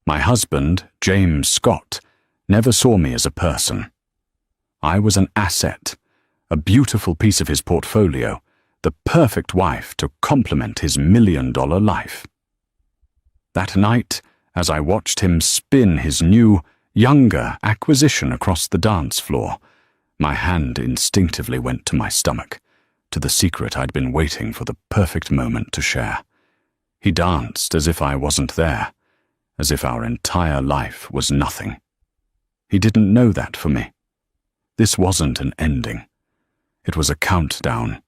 My husband, James Scott, never saw me as a person. I was an asset, a beautiful piece of his portfolio, the perfect wife to complement his million-dollar life. That night, as I watched him spin his new, younger acquisition across the dance floor, my hand instinctively went to my stomach, to the secret I'd been waiting for the perfect moment to share. He danced as if I wasn't there, as if our entire life was nothing. He didn't know that for me. This wasn't an ending. It was a countdown,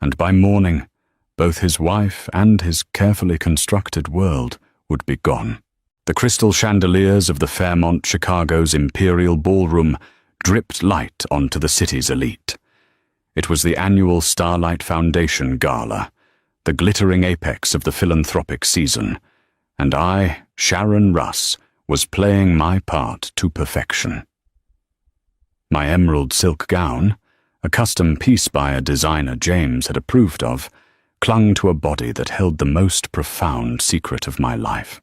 and by morning, both his wife and his carefully constructed world would be gone. The crystal chandeliers of the Fairmont Chicago's Imperial Ballroom dripped light onto the city's elite. It was the annual Starlight Foundation Gala, the glittering apex of the philanthropic season, and I, Sharon Russ, was playing my part to perfection. My emerald silk gown, a custom piece by a designer James had approved of, clung to a body that held the most profound secret of my life.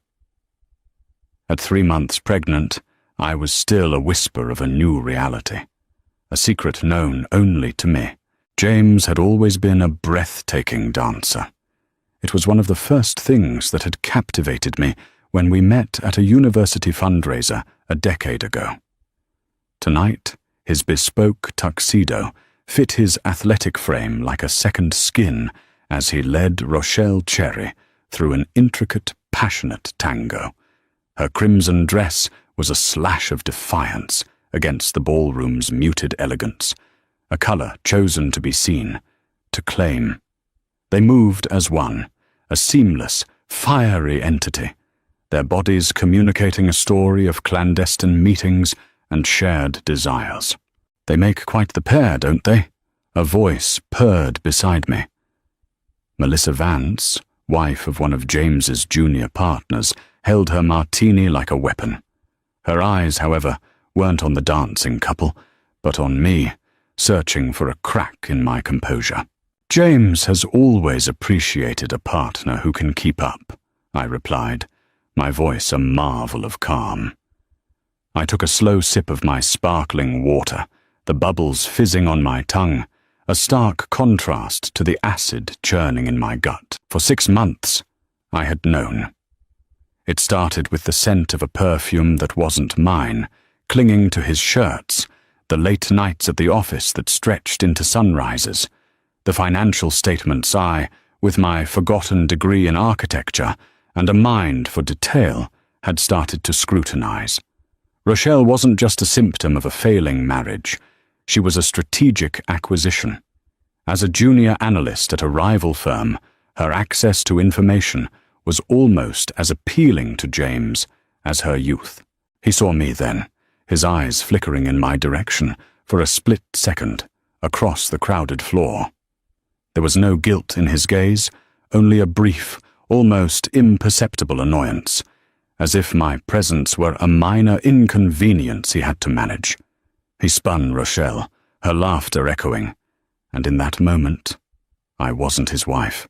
At 3 months pregnant, I was still a whisper of a new reality, a secret known only to me. James had always been a breathtaking dancer. It was one of the first things that had captivated me when we met at a university fundraiser a decade ago. Tonight, his bespoke tuxedo fit his athletic frame like a second skin as he led Rochelle Cherry through an intricate, passionate tango. Her crimson dress was a slash of defiance against the ballroom's muted elegance, a color chosen to be seen, to claim. They moved as one, a seamless, fiery entity, their bodies communicating a story of clandestine meetings and shared desires. They make quite the pair, don't they? A voice purred beside me. Melissa Vance, wife of one of James's junior partners, held her martini like a weapon. Her eyes, however, weren't on the dancing couple, but on me, searching for a crack in my composure. James has always appreciated a partner who can keep up, I replied, my voice a marvel of calm. I took a slow sip of my sparkling water, the bubbles fizzing on my tongue, a stark contrast to the acid churning in my gut. For 6 months, I had known. It started with the scent of a perfume that wasn't mine, clinging to his shirts, the late nights at the office that stretched into sunrises, the financial statements I, with my forgotten degree in architecture and a mind for detail, had started to scrutinize. Rochelle wasn't just a symptom of a failing marriage. She was a strategic acquisition. As a junior analyst at a rival firm, her access to information was almost as appealing to James as her youth. He saw me then, his eyes flickering in my direction for a split second, across the crowded floor. There was no guilt in his gaze, only a brief, almost imperceptible annoyance, as if my presence were a minor inconvenience he had to manage. He spun Rochelle, her laughter echoing, and in that moment, I wasn't his wife.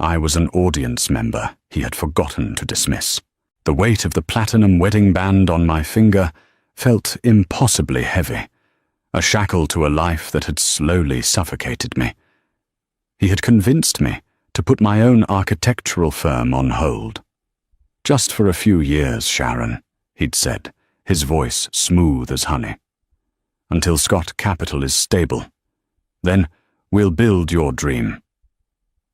I was an audience member he had forgotten to dismiss. The weight of the platinum wedding band on my finger felt impossibly heavy, a shackle to a life that had slowly suffocated me. He had convinced me to put my own architectural firm on hold. "Just for a few years, Sharon," he'd said, his voice smooth as honey. "Until Scott Capital is stable. Then we'll build your dream."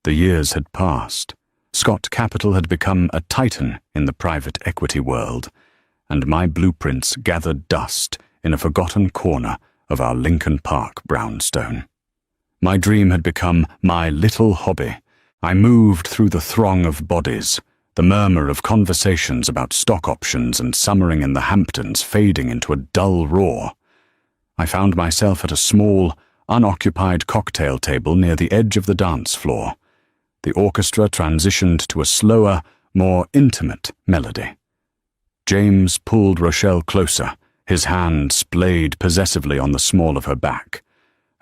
The years had passed. Scott Capital had become a titan in the private equity world, and my blueprints gathered dust in a forgotten corner of our Lincoln Park brownstone. My dream had become my little hobby. I moved through the throng of bodies, the murmur of conversations about stock options and summering in the Hamptons fading into a dull roar. I found myself at a small, unoccupied cocktail table near the edge of the dance floor. The orchestra transitioned to a slower, more intimate melody. James pulled Rochelle closer, his hand splayed possessively on the small of her back.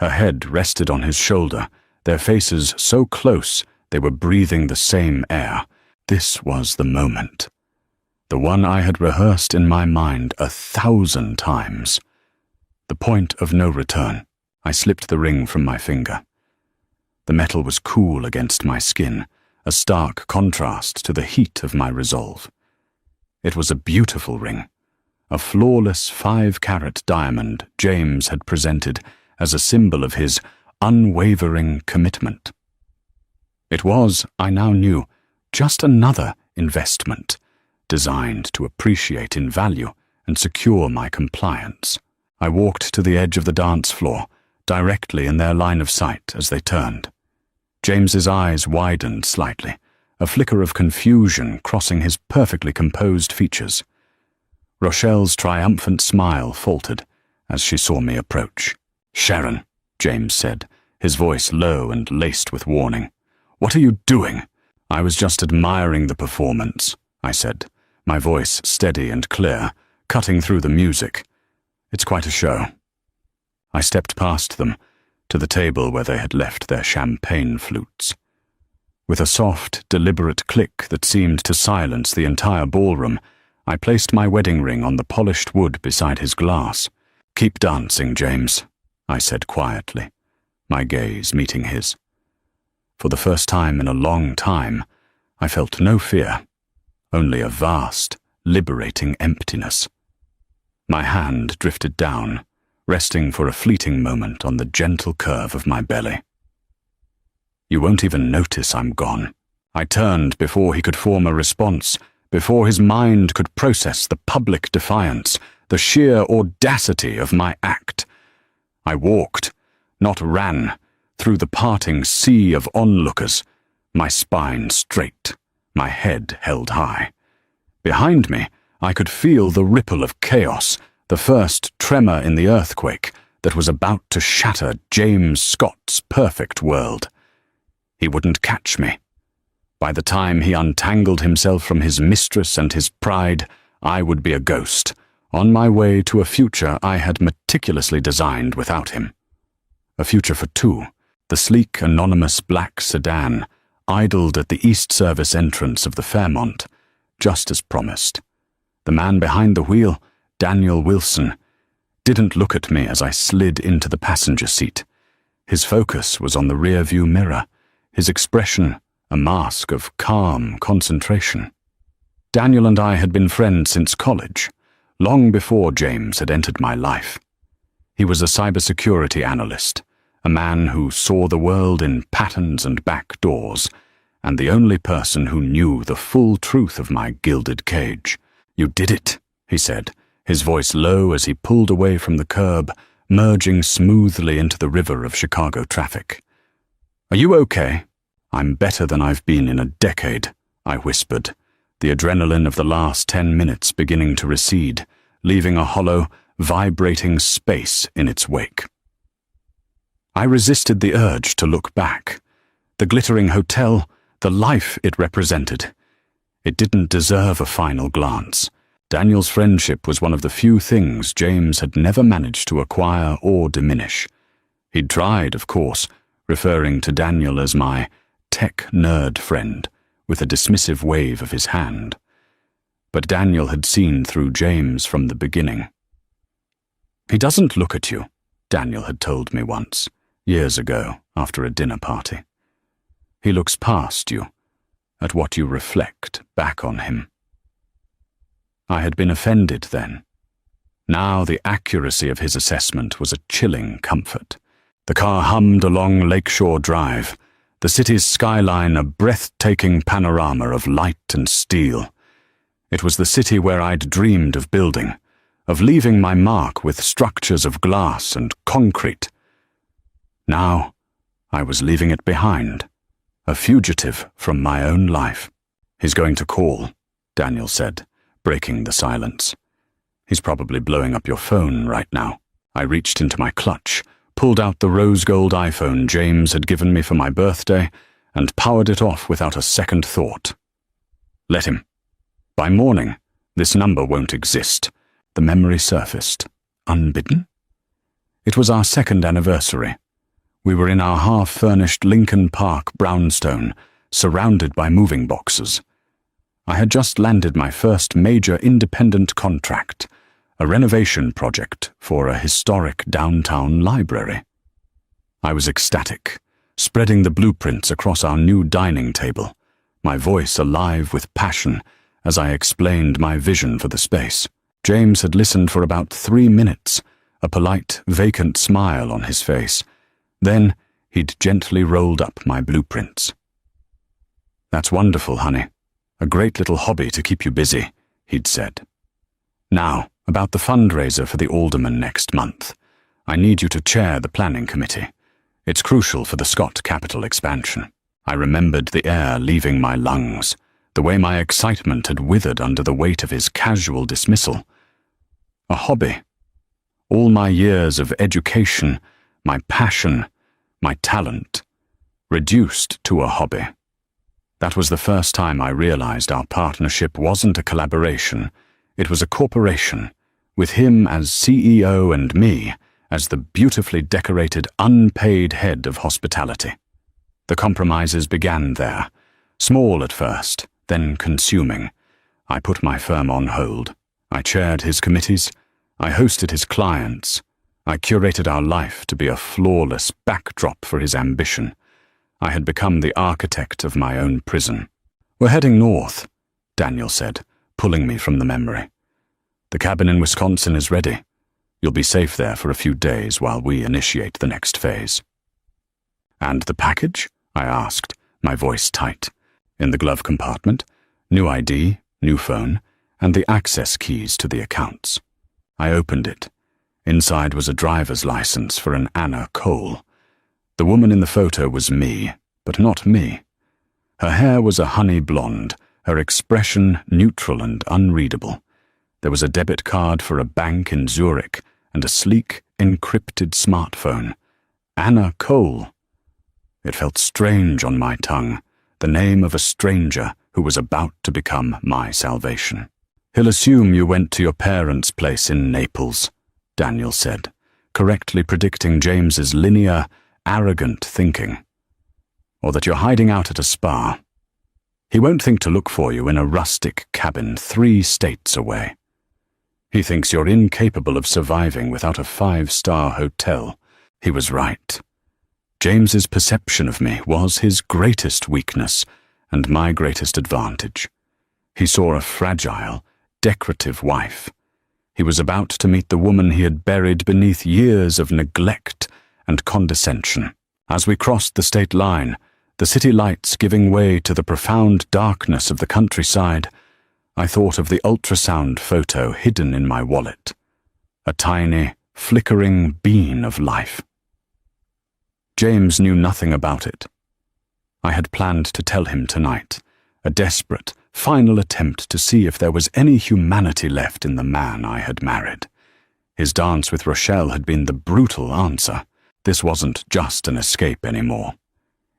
Her head rested on his shoulder, their faces so close they were breathing the same air. This was the moment. The one I had rehearsed in my mind 1,000 times. The point of no return. I slipped the ring from my finger. The metal was cool against my skin, a stark contrast to the heat of my resolve. It was a beautiful ring, a flawless 5-carat diamond James had presented as a symbol of his unwavering commitment. It was, I now knew, just another investment, designed to appreciate in value and secure my compliance. I walked to the edge of the dance floor, directly in their line of sight as they turned. James's eyes widened slightly, a flicker of confusion crossing his perfectly composed features. Rochelle's triumphant smile faltered as she saw me approach. "Sharon," James said, his voice low and laced with warning. "What are you doing?" "I was just admiring the performance," I said, my voice steady and clear, cutting through the music. "It's quite a show." I stepped past them, to the table where they had left their champagne flutes. With a soft, deliberate click that seemed to silence the entire ballroom, I placed my wedding ring on the polished wood beside his glass. "Keep dancing, James," I said quietly, my gaze meeting his. For the first time in a long time, I felt no fear, only a vast, liberating emptiness. My hand drifted down, resting for a fleeting moment on the gentle curve of my belly. "You won't even notice I'm gone." I turned before he could form a response, before his mind could process the public defiance, the sheer audacity of my act. I walked, not ran, through the parting sea of onlookers, my spine straight, my head held high. Behind me, I could feel the ripple of chaos, the first tremor in the earthquake that was about to shatter James Scott's perfect world. He wouldn't catch me. By the time he untangled himself from his mistress and his pride, I would be a ghost, on my way to a future I had meticulously designed without him. A future for two. The sleek, anonymous black sedan idled at the East Service entrance of the Fairmont, just as promised. The man behind the wheel, Daniel Wilson, didn't look at me as I slid into the passenger seat. His focus was on the rear-view mirror, his expression a mask of calm concentration. Daniel and I had been friends since college, long before James had entered my life. He was a cybersecurity analyst, a man who saw the world in patterns and back doors, and the only person who knew the full truth of my gilded cage. "You did it," he said, his voice low as he pulled away from the curb, merging smoothly into the river of Chicago traffic. "Are you okay?" "I'm better than I've been in a decade," I whispered, the adrenaline of the last 10 minutes beginning to recede, leaving a hollow, vibrating space in its wake. I resisted the urge to look back. The glittering hotel, the life it represented. It didn't deserve a final glance. Daniel's friendship was one of the few things James had never managed to acquire or diminish. He'd tried, of course, referring to Daniel as my tech nerd friend, with a dismissive wave of his hand. But Daniel had seen through James from the beginning. "He doesn't look at you," Daniel had told me once, years ago, after a dinner party. "He looks past you, at what you reflect back on him." I had been offended then. Now the accuracy of his assessment was a chilling comfort. The car hummed along Lakeshore Drive, the city's skyline a breathtaking panorama of light and steel. It was the city where I'd dreamed of building, of leaving my mark with structures of glass and concrete. Now I was leaving it behind, a fugitive from my own life. "He's going to call," Daniel said, breaking the silence. "He's probably blowing up your phone right now." I reached into my clutch, pulled out the rose-gold iPhone James had given me for my birthday, and powered it off without a second thought. "Let him. By morning, this number won't exist." The memory surfaced. Unbidden? It was our 2nd anniversary. We were in our half-furnished Lincoln Park brownstone, surrounded by moving boxes. I had just landed my first major independent contract, a renovation project for a historic downtown library. I was ecstatic, spreading the blueprints across our new dining table, my voice alive with passion as I explained my vision for the space. James had listened for about 3 minutes, a polite, vacant smile on his face. Then he'd gently rolled up my blueprints. "That's wonderful, honey. A great little hobby to keep you busy," he'd said. "Now, about the fundraiser for the alderman next month. I need you to chair the planning committee. It's crucial for the Scott capital expansion." I remembered the air leaving my lungs, the way my excitement had withered under the weight of his casual dismissal. A hobby. All my years of education, my passion, my talent, reduced to a hobby. That was the first time I realized our partnership wasn't a collaboration, it was a corporation, with him as CEO and me as the beautifully decorated, unpaid head of hospitality. The compromises began there, small at first, then consuming. I put my firm on hold. I chaired his committees. I hosted his clients. I curated our life to be a flawless backdrop for his ambition. I had become the architect of my own prison. "We're heading north," Daniel said, pulling me from the memory. "The cabin in Wisconsin is ready. You'll be safe there for a few days while we initiate the next phase." "And the package?" I asked, my voice tight. "In the glove compartment, new ID, new phone, and the access keys to the accounts." I opened it. Inside was a driver's license for an Anna Cole. The woman in the photo was me, but not me. Her hair was a honey blonde, her expression neutral and unreadable. There was a debit card for a bank in Zurich and a sleek, encrypted smartphone. Anna Cole. It felt strange on my tongue, the name of a stranger who was about to become my salvation. "He'll assume you went to your parents' place in Naples," Daniel said, correctly predicting James's linear, arrogant thinking. "Or that you're hiding out at a spa. He won't think to look for you in a rustic cabin 3 states away. He thinks you're incapable of surviving without a 5-star hotel." He was right. James's perception of me was his greatest weakness and my greatest advantage. He saw a fragile, decorative wife. He was about to meet the woman he had buried beneath years of neglect and condescension. As we crossed the state line, the city lights giving way to the profound darkness of the countryside, I thought of the ultrasound photo hidden in my wallet, a tiny, flickering bean of life. James knew nothing about it. I had planned to tell him tonight, a desperate, final attempt to see if there was any humanity left in the man I had married. His dance with Rochelle had been the brutal answer. This wasn't just an escape anymore.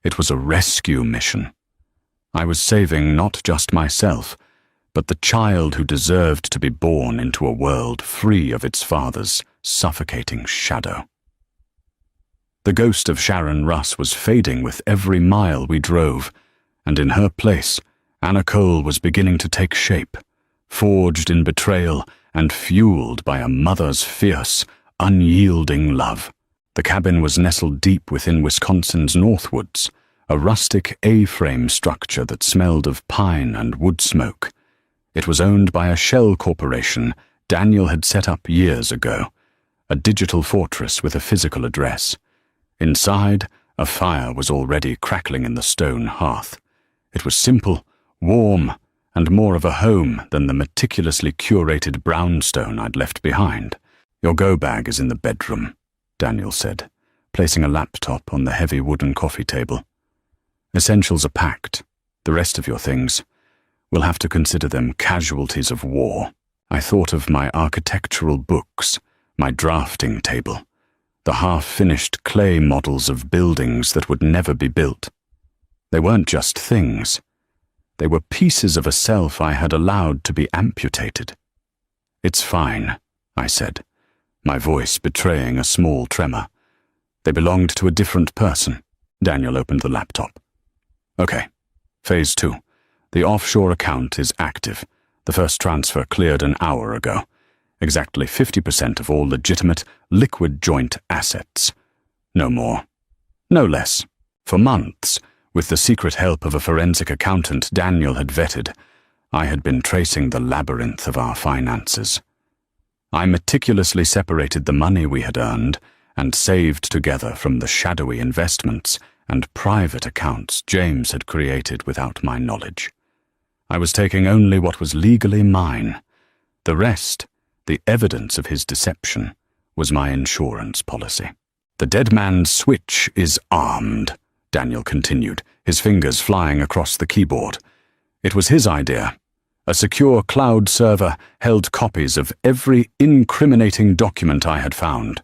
It was a rescue mission. I was saving not just myself, but the child who deserved to be born into a world free of its father's suffocating shadow. The ghost of Sharon Russ was fading with every mile we drove, and in her place, Anna Cole was beginning to take shape, forged in betrayal and fueled by a mother's fierce, unyielding love. The cabin was nestled deep within Wisconsin's Northwoods, a rustic A-frame structure that smelled of pine and wood smoke. It was owned by a shell corporation Daniel had set up years ago, a digital fortress with a physical address. Inside, a fire was already crackling in the stone hearth. It was simple, warm, and more of a home than the meticulously curated brownstone I'd left behind. "Your go-bag is in the bedroom," Daniel said, placing a laptop on the heavy wooden coffee table. "Essentials are packed. The rest of your things, we'll have to consider them casualties of war." I thought of my architectural books, my drafting table, the half-finished clay models of buildings that would never be built. They weren't just things. They were pieces of a self I had allowed to be amputated. "It's fine," I said, my voice betraying a small tremor. "They belonged to a different person." Daniel opened the laptop. "Okay, phase 2. The offshore account is active. The first transfer cleared an hour ago. Exactly 50% of all legitimate, liquid joint assets. No more. No less. For months, with the secret help of a forensic accountant Daniel had vetted, I had been tracing the labyrinth of our finances. I meticulously separated the money we had earned and saved together from the shadowy investments and private accounts James had created without my knowledge. I was taking only what was legally mine. The rest, the evidence of his deception, was my insurance policy. The dead man's switch is armed, Daniel continued, his fingers flying across the keyboard. It was his idea. A secure cloud server held copies of every incriminating document I had found.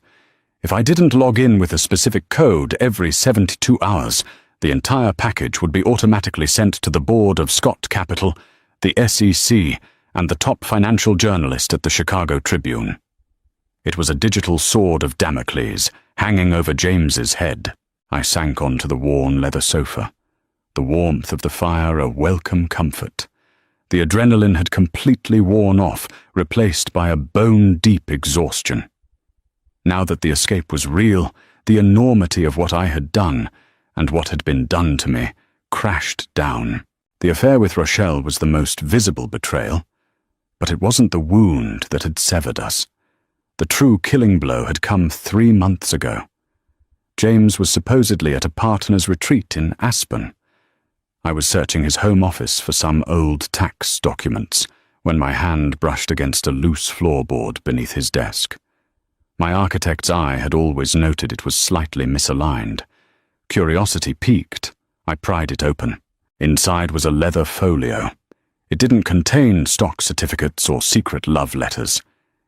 If I didn't log in with a specific code every 72 hours, the entire package would be automatically sent to the board of Scott Capital, the SEC, and the top financial journalist at the Chicago Tribune. It was a digital sword of Damocles hanging over James's head. I sank onto the worn leather sofa, the warmth of the fire a welcome comfort. The adrenaline had completely worn off, replaced by a bone-deep exhaustion. Now that the escape was real, the enormity of what I had done, and what had been done to me, crashed down. The affair with Rochelle was the most visible betrayal, but it wasn't the wound that had severed us. The true killing blow had come 3 months ago. James was supposedly at a partner's retreat in Aspen. I was searching his home office for some old tax documents when my hand brushed against a loose floorboard beneath his desk. My architect's eye had always noted it was slightly misaligned. Curiosity piqued. I pried it open. Inside was a leather folio. It didn't contain stock certificates or secret love letters.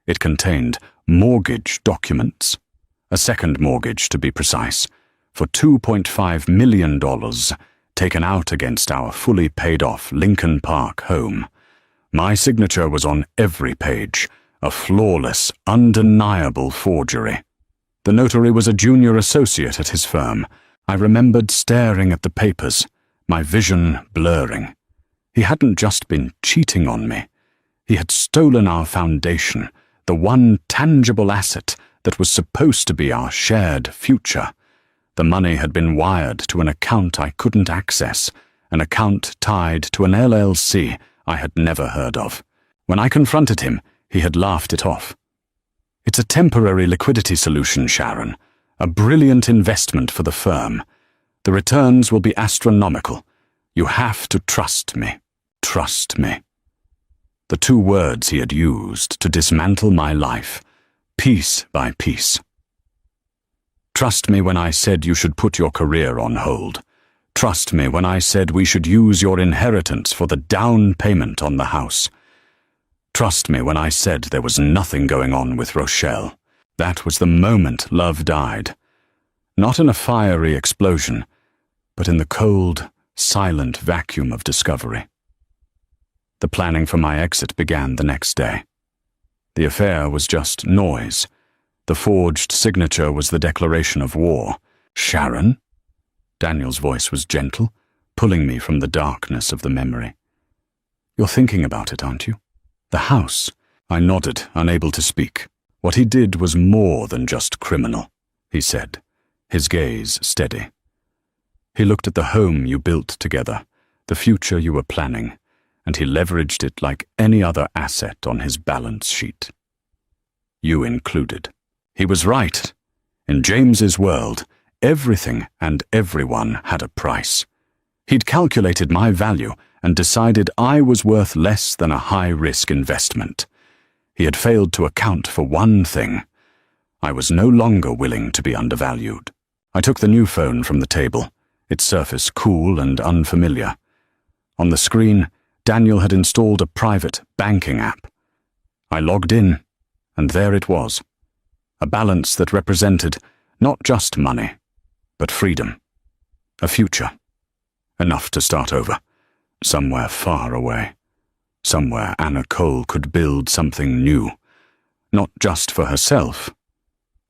It contained mortgage documents. A second mortgage, to be precise, for $2.5 million taken out against our fully paid-off Lincoln Park home. My signature was on every page, a flawless, undeniable forgery. The notary was a junior associate at his firm. I remembered staring at the papers, my vision blurring. He hadn't just been cheating on me. He had stolen our foundation, the one tangible asset that was supposed to be our shared future. The money had been wired to an account I couldn't access, an account tied to an LLC I had never heard of. When I confronted him, he had laughed it off. "It's a temporary liquidity solution, Sharon. A brilliant investment for the firm. The returns will be astronomical. You have to trust me. Trust me." The 2 words he had used to dismantle my life, piece by piece. Trust me when I said you should put your career on hold. Trust me when I said we should use your inheritance for the down payment on the house. Trust me when I said there was nothing going on with Rochelle. That was the moment love died. Not in a fiery explosion, but in the cold, silent vacuum of discovery. The planning for my exit began the next day. The affair was just noise. The forged signature was the declaration of war. "Sharon?" Daniel's voice was gentle, pulling me from the darkness of the memory. "You're thinking about it, aren't you? The house." I nodded, unable to speak. "What he did was more than just criminal," he said, his gaze steady. "He looked at the home you built together, the future you were planning, and he leveraged it like any other asset on his balance sheet. You included. He was right. In James's world, everything and everyone had a price. He'd calculated my value and decided I was worth less than a high-risk investment. He had failed to account for one thing. I was no longer willing to be undervalued. I took the new phone from the table, its surface cool and unfamiliar. On the screen, Daniel had installed a private banking app. I logged in, and there it was. A balance that represented not just money, but freedom. A future. Enough to start over. Somewhere far away. Somewhere Anna Cole could build something new. Not just for herself,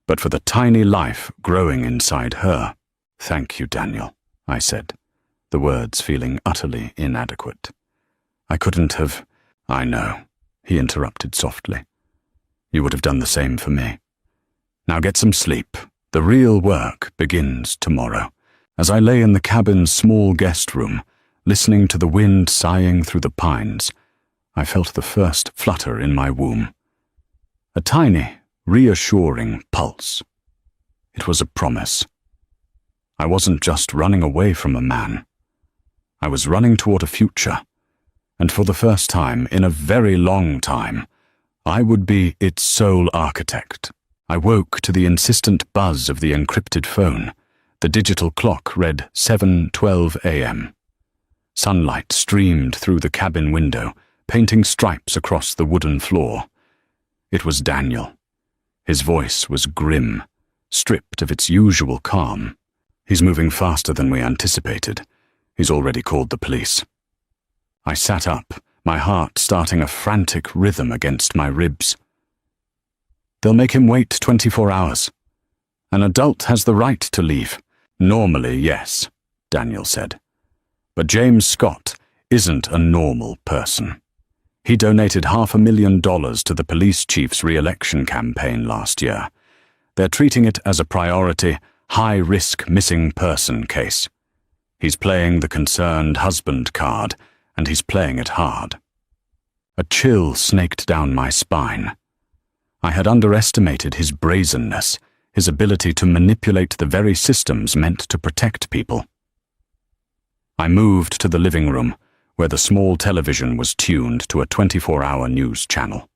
but for the tiny life growing inside her. "Thank you, Daniel," I said, the words feeling utterly inadequate. I couldn't have— I know, he interrupted softly. You would have done the same for me. Now get some sleep. The real work begins tomorrow. As I lay in the cabin's small guest room, listening to the wind sighing through the pines, I felt the first flutter in my womb. A tiny, reassuring pulse. It was a promise. I wasn't just running away from a man. I was running toward a future, and for the first time in a very long time, I would be its sole architect. I woke to the insistent buzz of the encrypted phone. The digital clock read 7:12 a.m. Sunlight streamed through the cabin window, painting stripes across the wooden floor. It was Daniel. His voice was grim, stripped of its usual calm. He's moving faster than we anticipated. He's already called the police. I sat up, my heart starting a frantic rhythm against my ribs. They'll make him wait 24 hours. An adult has the right to leave. Normally, yes, Daniel said. But James Scott isn't a normal person. He donated $500,000 to the police chief's re-election campaign last year. They're treating it as a priority, high-risk missing person case. He's playing the concerned husband card, and he's playing it hard. A chill snaked down my spine. I had underestimated his brazenness, his ability to manipulate the very systems meant to protect people. I moved to the living room, where the small television was tuned to a 24-hour news channel.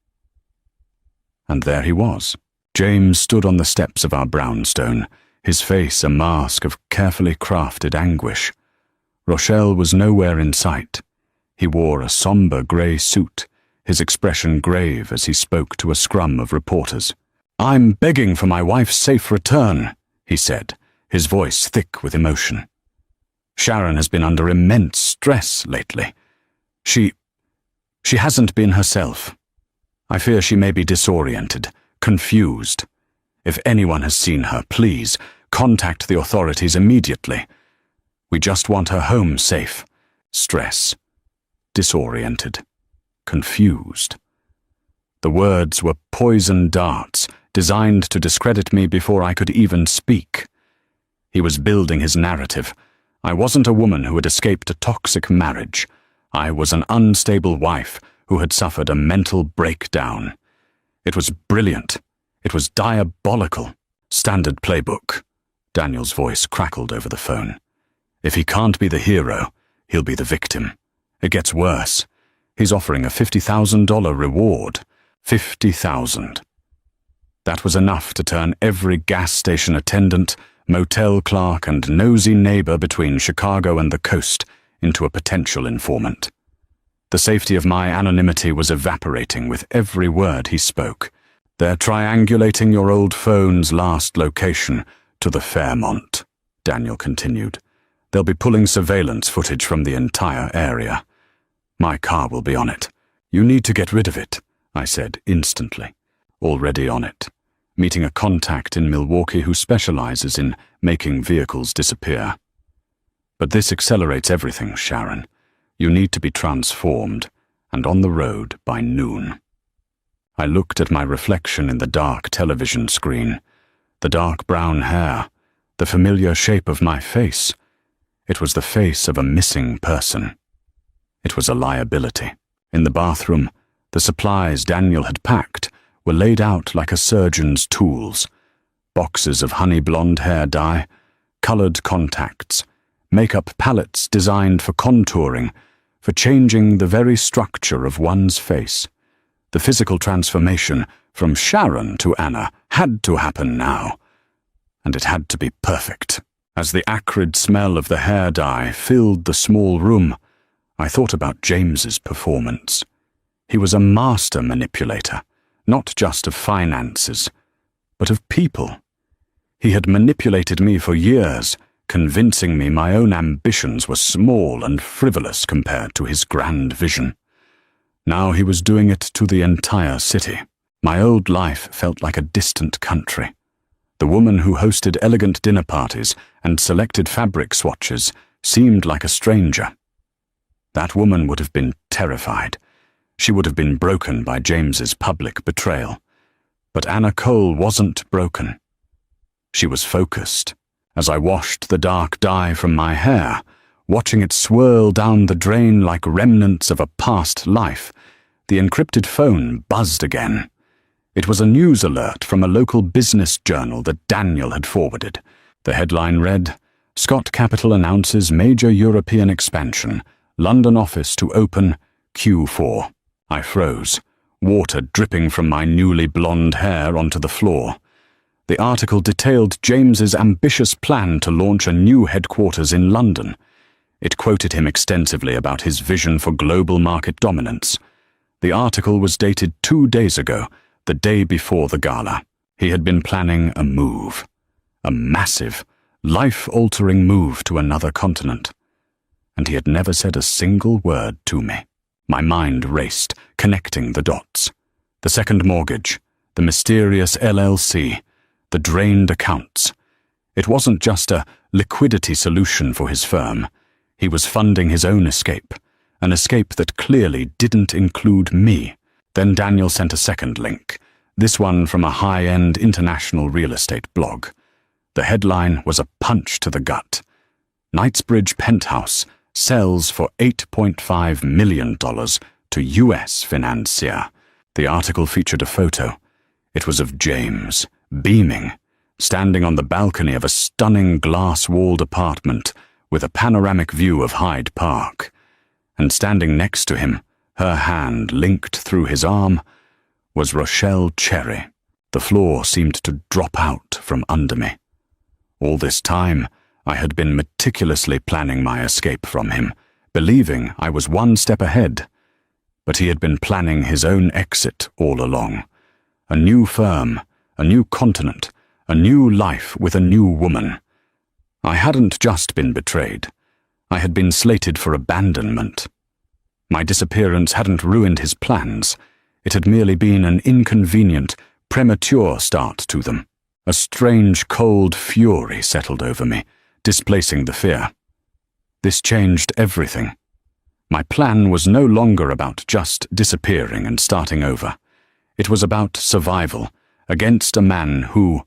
And there he was. James stood on the steps of our brownstone, his face a mask of carefully crafted anguish. Rochelle was nowhere in sight. He wore a somber grey suit, his expression grave as he spoke to a scrum of reporters. "I'm begging for my wife's safe return," he said, his voice thick with emotion. "Sharon has been under immense stress lately. She hasn't been herself. I fear she may be disoriented, confused. If anyone has seen her, please contact the authorities immediately. We just want her home safe. Stress. Disoriented. Confused." The words were poison darts, designed to discredit me before I could even speak. He was building his narrative. I wasn't a woman who had escaped a toxic marriage. I was an unstable wife who had suffered a mental breakdown. It was brilliant. It was diabolical. "Standard playbook." Daniel's voice crackled over the phone. "If he can't be the hero, he'll be the victim. It gets worse. He's offering a $50,000 reward. 50,000. That was enough to turn every gas station attendant, motel clerk, and nosy neighbor between Chicago and the coast into a potential informant. The safety of my anonymity was evaporating with every word he spoke. "They're triangulating your old phone's last location to the Fairmont," Daniel continued. "They'll be pulling surveillance footage from the entire area. My car will be on it. You need to get rid of it," I said instantly. "Already on it. Meeting a contact in Milwaukee who specializes in making vehicles disappear. But this accelerates everything, Sharon. You need to be transformed, and on the road by noon." I looked at my reflection in the dark television screen. The dark brown hair, the familiar shape of my face. It was the face of a missing person. It was a liability. In the bathroom, the supplies Daniel had packed were laid out like a surgeon's tools. Boxes of honey blonde hair dye, colored contacts, makeup palettes designed for contouring, for changing the very structure of one's face. The physical transformation from Sharon to Anna had to happen now, and it had to be perfect. As the acrid smell of the hair dye filled the small room, I thought about James's performance. He was a master manipulator, not just of finances, but of people. He had manipulated me for years, convincing me my own ambitions were small and frivolous compared to his grand vision. Now he was doing it to the entire city. My old life felt like a distant country. The woman who hosted elegant dinner parties and selected fabric swatches seemed like a stranger. That woman would have been terrified. She would have been broken by James's public betrayal. But Anna Cole wasn't broken. She was focused. As I washed the dark dye from my hair, watching it swirl down the drain like remnants of a past life, the encrypted phone buzzed again. It was a news alert from a local business journal that Daniel had forwarded. The headline read, "Scott Capital announces major European expansion. London office to open Q4. I froze, water dripping from my newly blonde hair onto the floor. The article detailed James's ambitious plan to launch a new headquarters in London. It quoted him extensively about his vision for global market dominance. The article was dated 2 days ago, the day before the gala. He had been planning a move. A massive, life-altering move to another continent. And he had never said a single word to me. My mind raced, connecting the dots. The second mortgage, the mysterious LLC, the drained accounts. It wasn't just a liquidity solution for his firm. He was funding his own escape, an escape that clearly didn't include me. Then Daniel sent a second link, this one from a high-end international real estate blog. The headline was a punch to the gut. Knightsbridge penthouse sells for $8.5 million to U.S. financier. The article featured a photo. It was of James, beaming, standing on the balcony of a stunning glass-walled apartment with a panoramic view of Hyde Park. And standing next to him, her hand linked through his arm, was Rochelle Cherry. The floor seemed to drop out from under me. All this time, I had been meticulously planning my escape from him, believing I was one step ahead. But he had been planning his own exit all along. A new firm, a new continent, a new life with a new woman. I hadn't just been betrayed. I had been slated for abandonment. My disappearance hadn't ruined his plans. It had merely been an inconvenient, premature start to them. A strange, cold fury settled over me, displacing the fear. This changed everything. My plan was no longer about just disappearing and starting over. It was about survival against a man who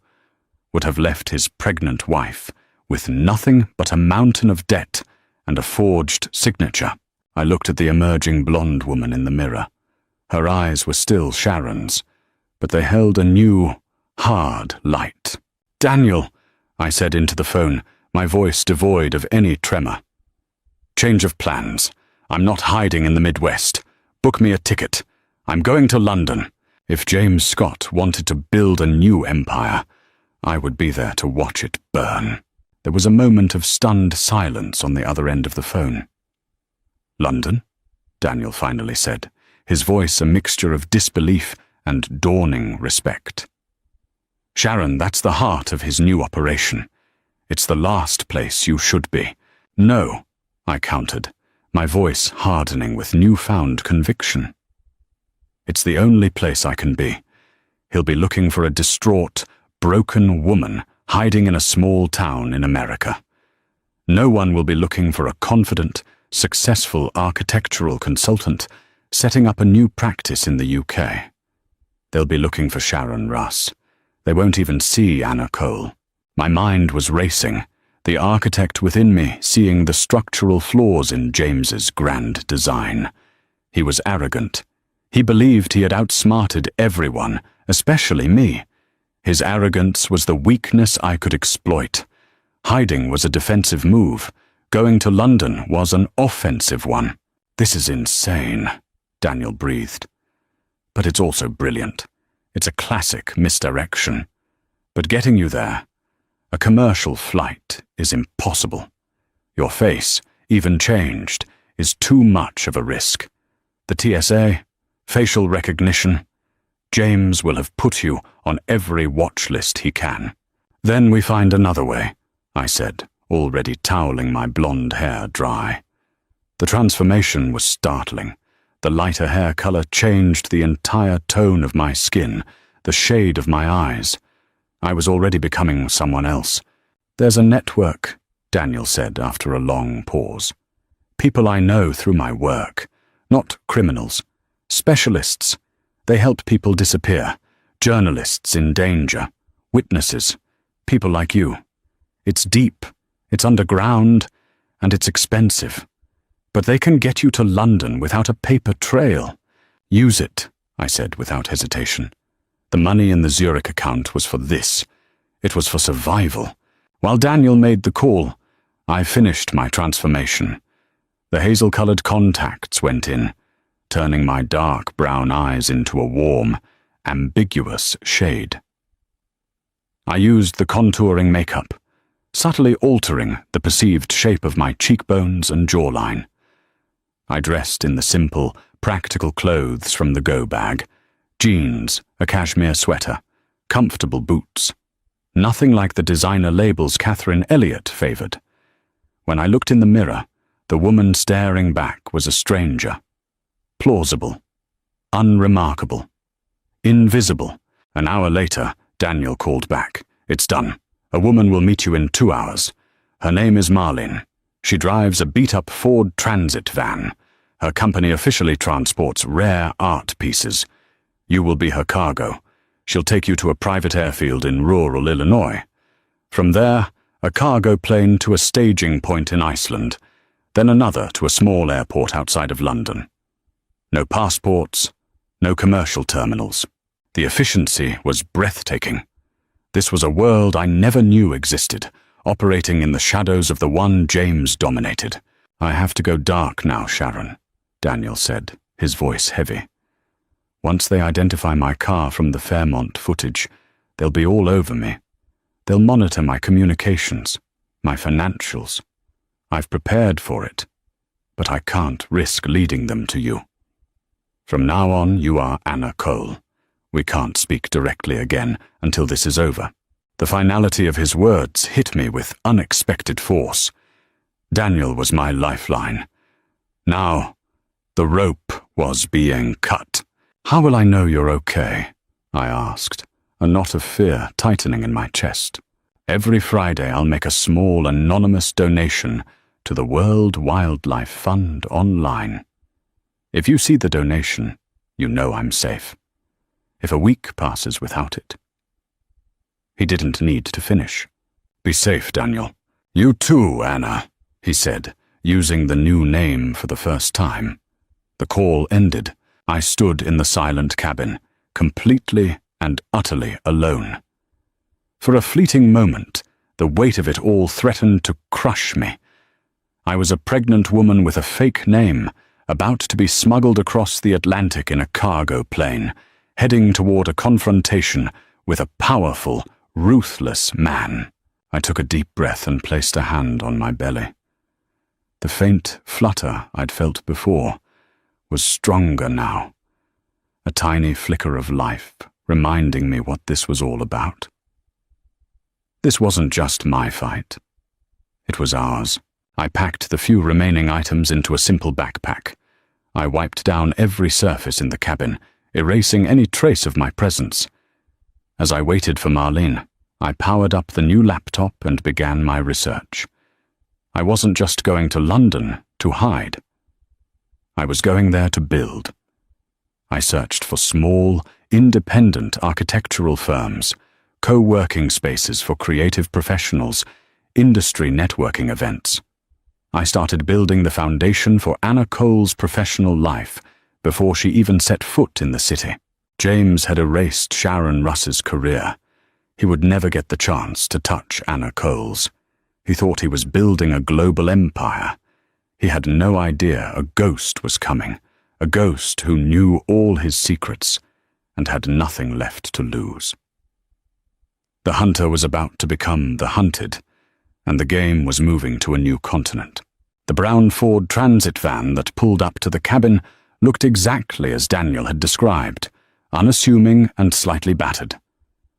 would have left his pregnant wife with nothing but a mountain of debt and a forged signature. I looked at the emerging blonde woman in the mirror. Her eyes were still Sharon's, but they held a new, hard light. "Daniel," I said into the phone, my voice devoid of any tremor. "Change of plans. I'm not hiding in the Midwest. Book me a ticket. I'm going to London. If James Scott wanted to build a new empire, I would be there to watch it burn." There was a moment of stunned silence on the other end of the phone. "London?" Daniel finally said, his voice a mixture of disbelief and dawning respect. "Sharon, that's the heart of his new operation. It's the last place you should be." "No," I countered, my voice hardening with newfound conviction. "It's the only place I can be. He'll be looking for a distraught, broken woman hiding in a small town in America. No one will be looking for a confident, successful architectural consultant setting up a new practice in the UK. They'll be looking for Sharon Russ. They won't even see Anna Cole." My mind was racing, the architect within me seeing the structural flaws in James's grand design. He was arrogant. He believed he had outsmarted everyone, especially me. His arrogance was the weakness I could exploit. Hiding was a defensive move. Going to London was an offensive one. "This is insane," Daniel breathed. "But it's also brilliant. It's a classic misdirection. But getting you there, a commercial flight, is impossible. Your face, even changed, is too much of a risk. The TSA, facial recognition, James will have put you on every watch list he can." "Then we find another way," I said, already toweling my blonde hair dry. The transformation was startling. The lighter hair color changed the entire tone of my skin, the shade of my eyes. I was already becoming someone else. "There's a network," Daniel said after a long pause. People I know through my work. Not criminals. Specialists. They help people disappear. Journalists in danger. Witnesses. People like you. It's deep. It's underground. And it's expensive. But they can get you to London without a paper trail. Use it, I said without hesitation. The money in the Zurich account was for this. It was for survival. While Daniel made the call, I finished my transformation. The hazel-colored contacts went in, turning my dark brown eyes into a warm, ambiguous shade. I used the contouring makeup, subtly altering the perceived shape of my cheekbones and jawline. I dressed in the simple, practical clothes from the go bag, jeans, a cashmere sweater, comfortable boots. Nothing like the designer labels Catherine Elliott favored. When I looked in the mirror, the woman staring back was a stranger. Plausible. Unremarkable. Invisible. An hour later, Daniel called back. It's done. A woman will meet you in 2 hours. Her name is Marlene. She drives a beat-up Ford Transit van. Her company officially transports rare art pieces. You will be her cargo. She'll take you to a private airfield in rural Illinois. From there, a cargo plane to a staging point in Iceland, then another to a small airport outside of London. No passports, no commercial terminals. The efficiency was breathtaking. This was a world I never knew existed, operating in the shadows of the one James dominated. I have to go dark now, Sharon, Daniel said, his voice heavy. Once they identify my car from the Fairmont footage, they'll be all over me. They'll monitor my communications, my financials. I've prepared for it, but I can't risk leading them to you. From now on, you are Anna Cole. We can't speak directly again until this is over. The finality of his words hit me with unexpected force. Daniel was my lifeline. Now, the rope was being cut. How will I know you're okay? I asked, a knot of fear tightening in my chest. Every Friday I'll make a small anonymous donation to the World Wildlife Fund online. If you see the donation, you know I'm safe. If a week passes without it. He didn't need to finish. Be safe, Daniel. You too, Anna, he said, using the new name for the first time. The call ended. I stood in the silent cabin, completely and utterly alone. For a fleeting moment, the weight of it all threatened to crush me. I was a pregnant woman with a fake name, about to be smuggled across the Atlantic in a cargo plane, heading toward a confrontation with a powerful, ruthless man. I took a deep breath and placed a hand on my belly. The faint flutter I'd felt before was stronger now, a tiny flicker of life reminding me what this was all about. This wasn't just my fight. It was ours. I packed the few remaining items into a simple backpack. I wiped down every surface in the cabin, erasing any trace of my presence. As I waited for Marlene, I powered up the new laptop and began my research. I wasn't just going to London to hide. I was going there to build. I searched for small, independent architectural firms, co-working spaces for creative professionals, industry networking events. I started building the foundation for Anna Cole's professional life before she even set foot in the city. James had erased Sharon Russ's career. He would never get the chance to touch Anna Cole's. He thought he was building a global empire. He had no idea a ghost was coming, a ghost who knew all his secrets and had nothing left to lose. The hunter was about to become the hunted, and the game was moving to a new continent. The brown Ford Transit van that pulled up to the cabin looked exactly as Daniel had described, unassuming and slightly battered.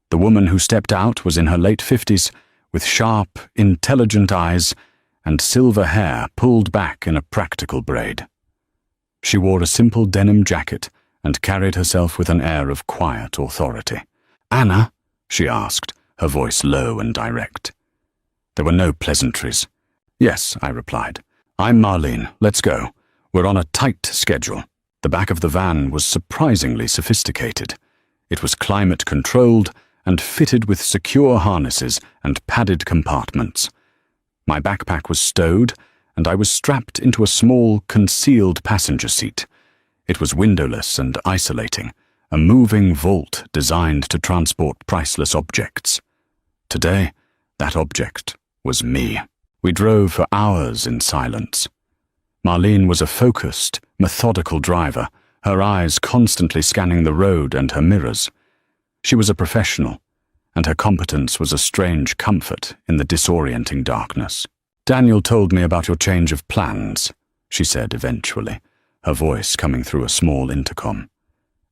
The woman who stepped out was in her late 50s, with sharp, intelligent eyes and silver hair pulled back in a practical braid. She wore a simple denim jacket and carried herself with an air of quiet authority. "Anna?" she asked, her voice low and direct. There were no pleasantries. "Yes," I replied. I'm Marlene. Let's go. We're on a tight schedule. The back of the van was surprisingly sophisticated. It was climate-controlled and fitted with secure harnesses and padded compartments. My backpack was stowed, and I was strapped into a small, concealed passenger seat. It was windowless and isolating, a moving vault designed to transport priceless objects. Today, that object was me. We drove for hours in silence. Marlene was a focused, methodical driver, her eyes constantly scanning the road and her mirrors. She was a professional, and her competence was a strange comfort in the disorienting darkness. "Daniel told me about your change of plans," she said eventually, her voice coming through a small intercom.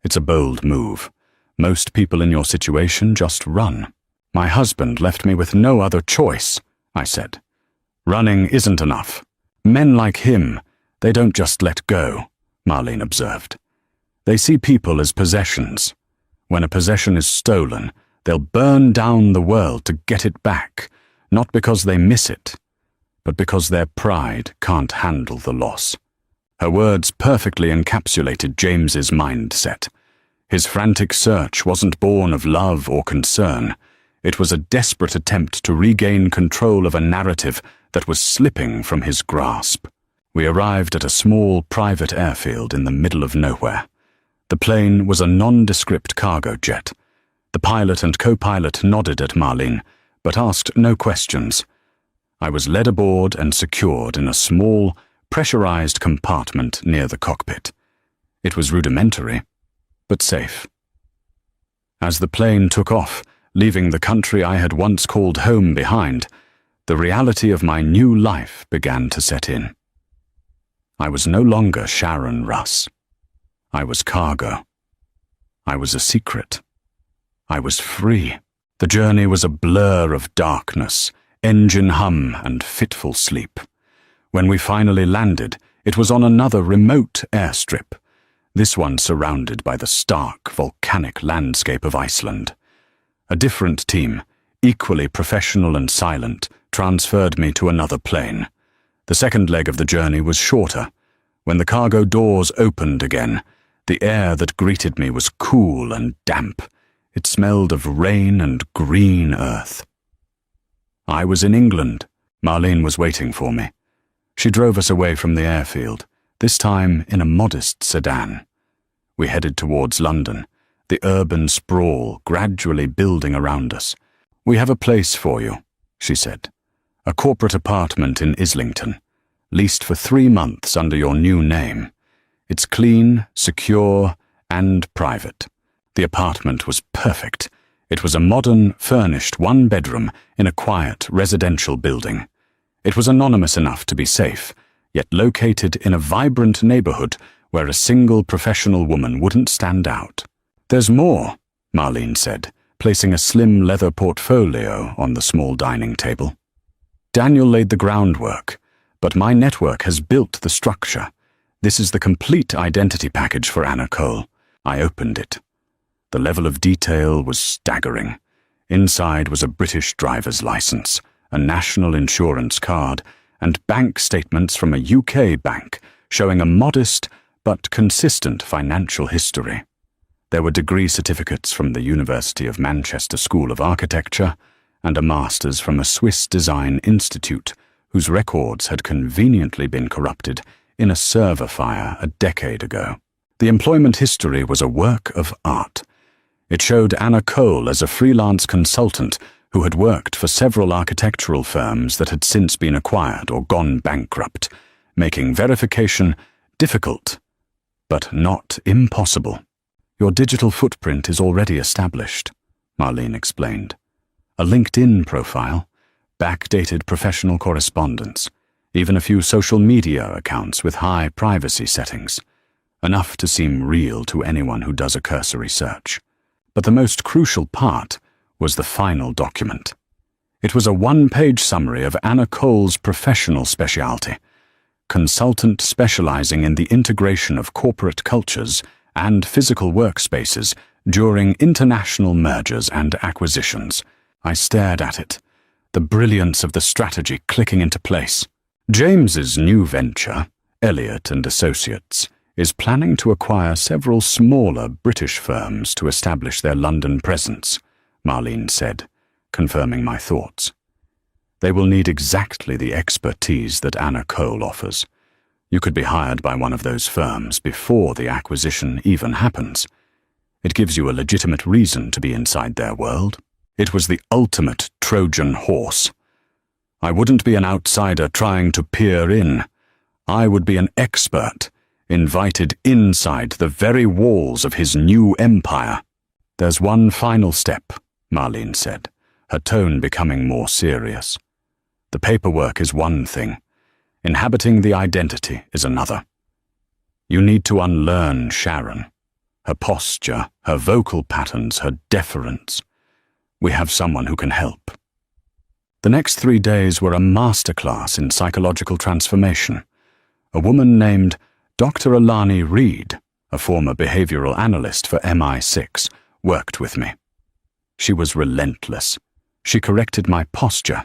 "It's a bold move. Most people in your situation just run." "My husband left me with no other choice," I said. "Running isn't enough. Men like him, they don't just let go," Marlene observed. "They see people as possessions. When a possession is stolen, they'll burn down the world to get it back, not because they miss it, but because their pride can't handle the loss." Her words perfectly encapsulated James's mindset. His frantic search wasn't born of love or concern. It was a desperate attempt to regain control of a narrative that was slipping from his grasp. We arrived at a small private airfield in the middle of nowhere. The plane was a nondescript cargo jet. The pilot and co-pilot nodded at Marlene, but asked no questions. I was led aboard and secured in a small, pressurized compartment near the cockpit. It was rudimentary, but safe. As the plane took off, leaving the country I had once called home behind, the reality of my new life began to set in. I was no longer Sharon Russ. I was cargo. I was a secret. I was free. The journey was a blur of darkness, engine hum, and fitful sleep. When we finally landed, it was on another remote airstrip, this one surrounded by the stark, volcanic landscape of Iceland. A different team, equally professional and silent, transferred me to another plane. The second leg of the journey was shorter. When the cargo doors opened again, the air that greeted me was cool and damp. It smelled of rain and green earth. I was in England. Marlene was waiting for me. She drove us away from the airfield, this time in a modest sedan. We headed towards London, the urban sprawl gradually building around us. "We have a place for you," she said. "A corporate apartment in Islington, leased for 3 months under your new name. It's clean, secure, and private." The apartment was perfect. It was a modern, furnished one-bedroom in a quiet residential building. It was anonymous enough to be safe, yet located in a vibrant neighborhood where a single professional woman wouldn't stand out. "There's more," Marlene said, placing a slim leather portfolio on the small dining table. "Daniel laid the groundwork, but my network has built the structure. This is the complete identity package for Anna Cole." I opened it. The level of detail was staggering. Inside was a British driver's license, a national insurance card, and bank statements from a UK bank showing a modest but consistent financial history. There were degree certificates from the University of Manchester School of Architecture and a master's from a Swiss design institute whose records had conveniently been corrupted in a server fire a decade ago. The employment history was a work of art. It showed Anna Cole as a freelance consultant who had worked for several architectural firms that had since been acquired or gone bankrupt, making verification difficult, but not impossible. "Your digital footprint is already established," Marlene explained. "A LinkedIn profile, backdated professional correspondence, even a few social media accounts with high privacy settings. Enough to seem real to anyone who does a cursory search. But the most crucial part was the final document. It was a one-page summary of Anna Cole's professional specialty, consultant specializing in the integration of corporate cultures and physical workspaces during international mergers and acquisitions. I stared at it, the brilliance of the strategy clicking into place. James's new venture, Elliott and Associates, is planning to acquire several smaller British firms to establish their London presence, Marlene said, confirming my thoughts. They will need exactly the expertise that Anna Cole offers. You could be hired by one of those firms before the acquisition even happens. It gives you a legitimate reason to be inside their world. It was the ultimate Trojan horse. I wouldn't be an outsider trying to peer in. I would be an expert, invited inside the very walls of his new empire. There's one final step, Marlene said, her tone becoming more serious. The paperwork is one thing. Inhabiting the identity is another. You need to unlearn Sharon. Her posture, her vocal patterns, her deference. We have someone who can help. The next 3 days were a masterclass in psychological transformation. A woman named Dr. Alani Reed, a former behavioral analyst for MI6, worked with me. She was relentless. She corrected my posture.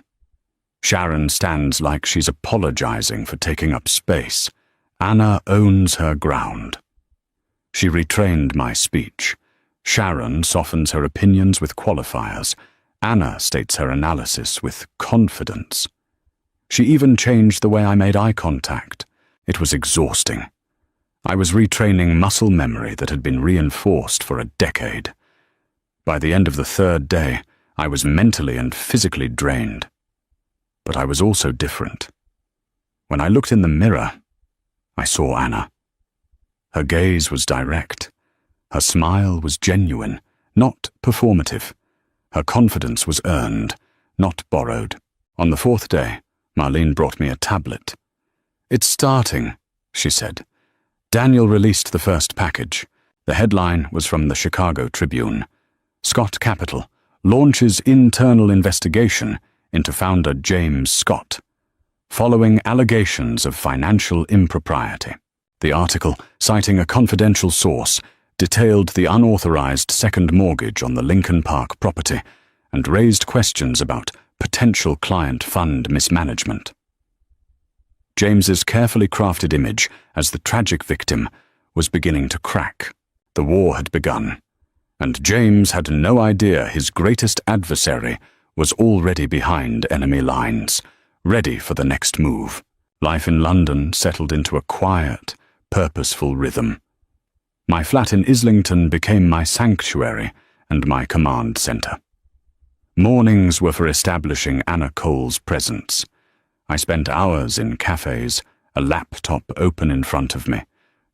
Sharon stands like she's apologizing for taking up space. Anna owns her ground. She retrained my speech. Sharon softens her opinions with qualifiers. Anna states her analysis with confidence. She even changed the way I made eye contact. It was exhausting. I was retraining muscle memory that had been reinforced for a decade. By the end of the 3rd day, I was mentally and physically drained. But I was also different. When I looked in the mirror, I saw Anna. Her gaze was direct. Her smile was genuine, not performative. Her confidence was earned, not borrowed. On the 4th day, Marlene brought me a tablet. "It's starting," she said. Daniel released the first package. The headline was from the Chicago Tribune. Scott Capital launches internal investigation into founder James Scott, following allegations of financial impropriety. The article, citing a confidential source, detailed the unauthorized second mortgage on the Lincoln Park property and raised questions about potential client fund mismanagement. James's carefully crafted image as the tragic victim was beginning to crack. The war had begun, and James had no idea his greatest adversary was already behind enemy lines, ready for the next move. Life in London settled into a quiet, purposeful rhythm. My flat in Islington became my sanctuary and my command centre. Mornings were for establishing Anna Cole's presence. I spent hours in cafes, a laptop open in front of me,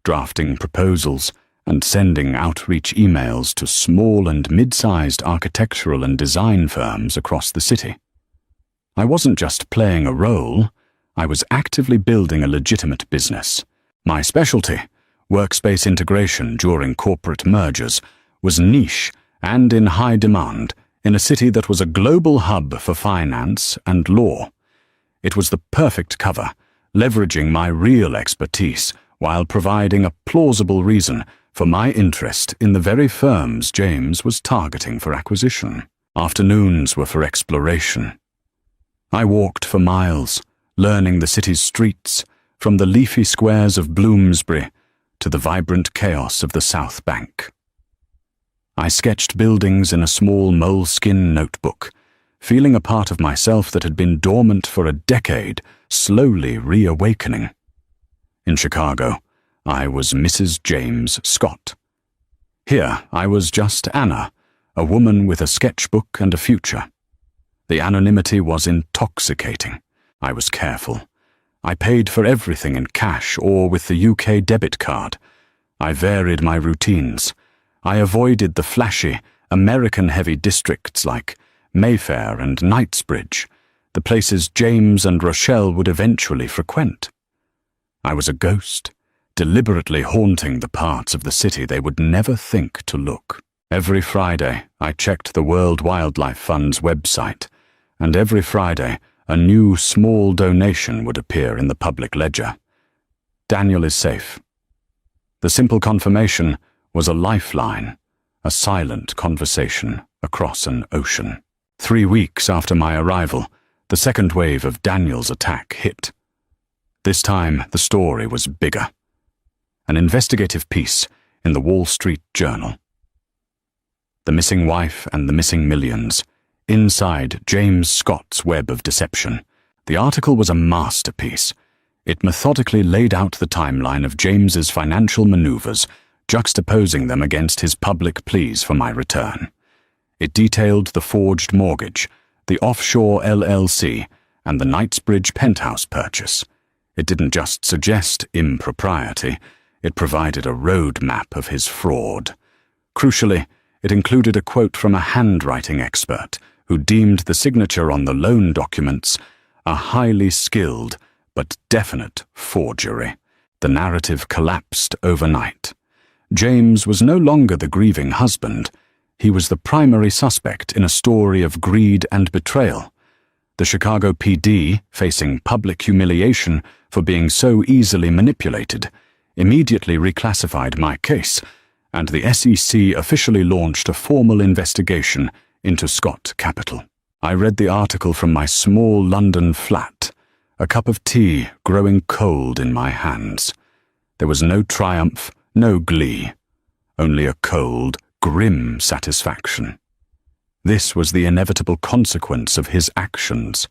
drafting proposals and sending outreach emails to small and mid-sized architectural and design firms across the city. I wasn't just playing a role, I was actively building a legitimate business. My specialty, workspace integration during corporate mergers, was niche and in high demand in a city that was a global hub for finance and law. It was the perfect cover, leveraging my real expertise while providing a plausible reason for my interest in the very firms James was targeting for acquisition. Afternoons were for exploration. I walked for miles, learning the city's streets, from the leafy squares of Bloomsbury to the vibrant chaos of the South Bank. I sketched buildings in a small moleskin notebook, feeling a part of myself that had been dormant for a decade, slowly reawakening. In Chicago, I was Mrs. James Scott. Here, I was just Anna, a woman with a sketchbook and a future. The anonymity was intoxicating. I was careful. I paid for everything in cash or with the UK debit card. I varied my routines. I avoided the flashy, American-heavy districts like Mayfair and Knightsbridge, the places James and Rochelle would eventually frequent. I was a ghost, deliberately haunting the parts of the city they would never think to look. Every Friday, I checked the World Wildlife Fund's website, and every Friday, a new small donation would appear in the public ledger. Daniel is safe. The simple confirmation was a lifeline, a silent conversation across an ocean. 3 weeks after my arrival, the second wave of Daniel's attack hit. This time, the story was bigger. An investigative piece in the Wall Street Journal. The Missing Wife and the Missing Millions. Inside James Scott's Web of Deception. The article was a masterpiece. It methodically laid out the timeline of James's financial maneuvers, juxtaposing them against his public pleas for my return. It detailed the forged mortgage, the offshore LLC, and the Knightsbridge penthouse purchase. It didn't just suggest impropriety, it provided a roadmap of his fraud. Crucially, it included a quote from a handwriting expert who deemed the signature on the loan documents a highly skilled but definite forgery. The narrative collapsed overnight. James was no longer the grieving husband. He was the primary suspect in a story of greed and betrayal. The Chicago PD, facing public humiliation for being so easily manipulated, immediately reclassified my case, and the SEC officially launched a formal investigation into Scott Capital. I read the article from my small London flat, a cup of tea growing cold in my hands. There was no triumph, no glee, only a cold, grim satisfaction. This was the inevitable consequence of his actions.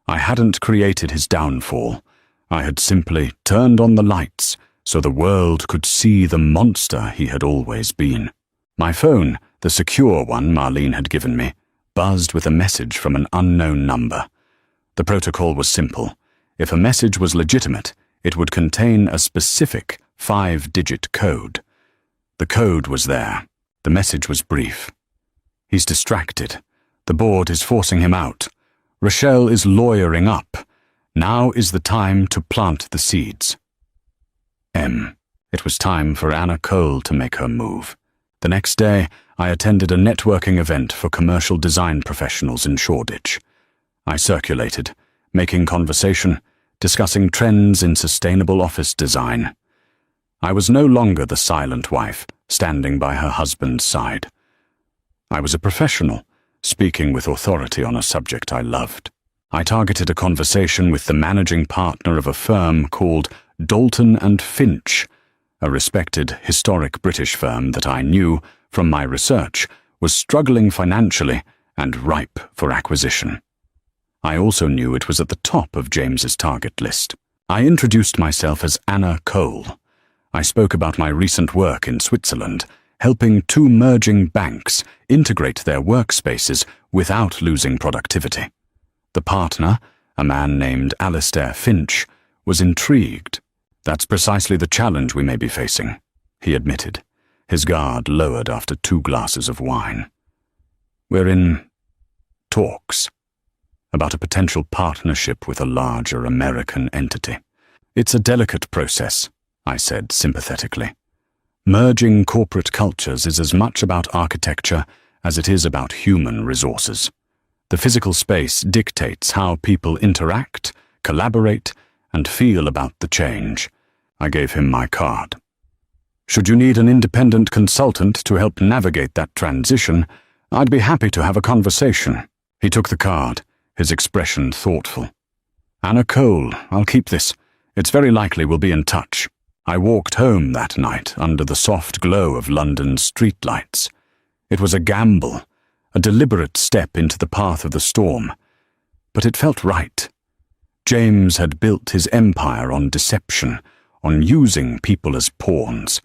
I hadn't created his downfall. I had simply turned on the lights so the world could see the monster he had always been. My phone, the secure one Marlene had given me, buzzed with a message from an unknown number. The protocol was simple. If a message was legitimate, it would contain a specific 5-digit code. The code was there. The message was brief. He's distracted. The board is forcing him out. Rochelle is lawyering up. Now is the time to plant the seeds. It was time for Anna Cole to make her move. The next day, I attended a networking event for commercial design professionals in Shoreditch. I circulated, making conversation, discussing trends in sustainable office design. I was no longer the silent wife, standing by her husband's side. I was a professional, speaking with authority on a subject I loved. I targeted a conversation with the managing partner of a firm called Dalton and Finch, a respected historic British firm that I knew, from my research, was struggling financially and ripe for acquisition. I also knew it was at the top of James's target list. I introduced myself as Anna Cole. I spoke about my recent work in Switzerland, helping 2 merging banks integrate their workspaces without losing productivity. The partner, a man named Alistair Finch, was intrigued. That's precisely the challenge we may be facing, he admitted, his guard lowered after 2 glasses of wine. We're in talks about a potential partnership with a larger American entity. It's a delicate process, I said sympathetically. Merging corporate cultures is as much about architecture as it is about human resources. The physical space dictates how people interact, collaborate, and feel about the change. I gave him my card. Should you need an independent consultant to help navigate that transition, I'd be happy to have a conversation. He took the card, his expression thoughtful. Anna Cole, I'll keep this. It's very likely we'll be in touch. I walked home that night under the soft glow of London's streetlights. It was a gamble, a deliberate step into the path of the storm. But it felt right. James had built his empire on deception, on using people as pawns.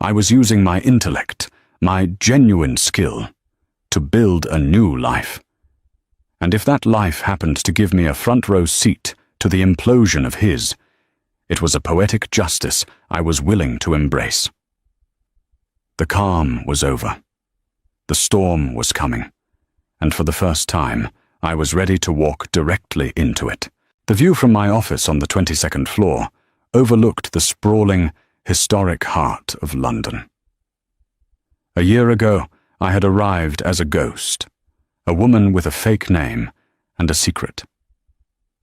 I was using my intellect, my genuine skill, to build a new life. And if that life happened to give me a front-row seat to the implosion of his, it was a poetic justice I was willing to embrace. The calm was over. The storm was coming, and for the first time, I was ready to walk directly into it. The view from my office on the 22nd floor overlooked the sprawling, historic heart of London. A year ago, I had arrived as a ghost, a woman with a fake name and a secret.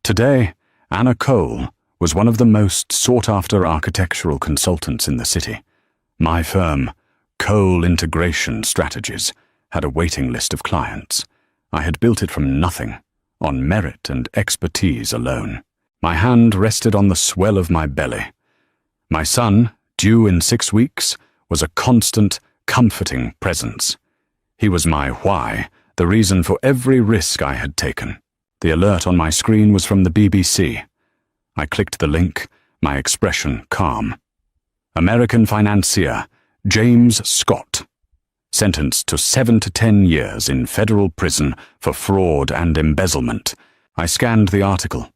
Today, Anna Cole was one of the most sought-after architectural consultants in the city. My firm, Cole Integration Strategies, had a waiting list of clients. I had built it from nothing, on merit and expertise alone. My hand rested on the swell of my belly. My son, due in 6 weeks, was a constant, comforting presence. He was my why, the reason for every risk I had taken. The alert on my screen was from the BBC. I clicked the link, my expression calm. American financier James Scott, sentenced to 7 to 10 years in federal prison for fraud and embezzlement. I scanned the article.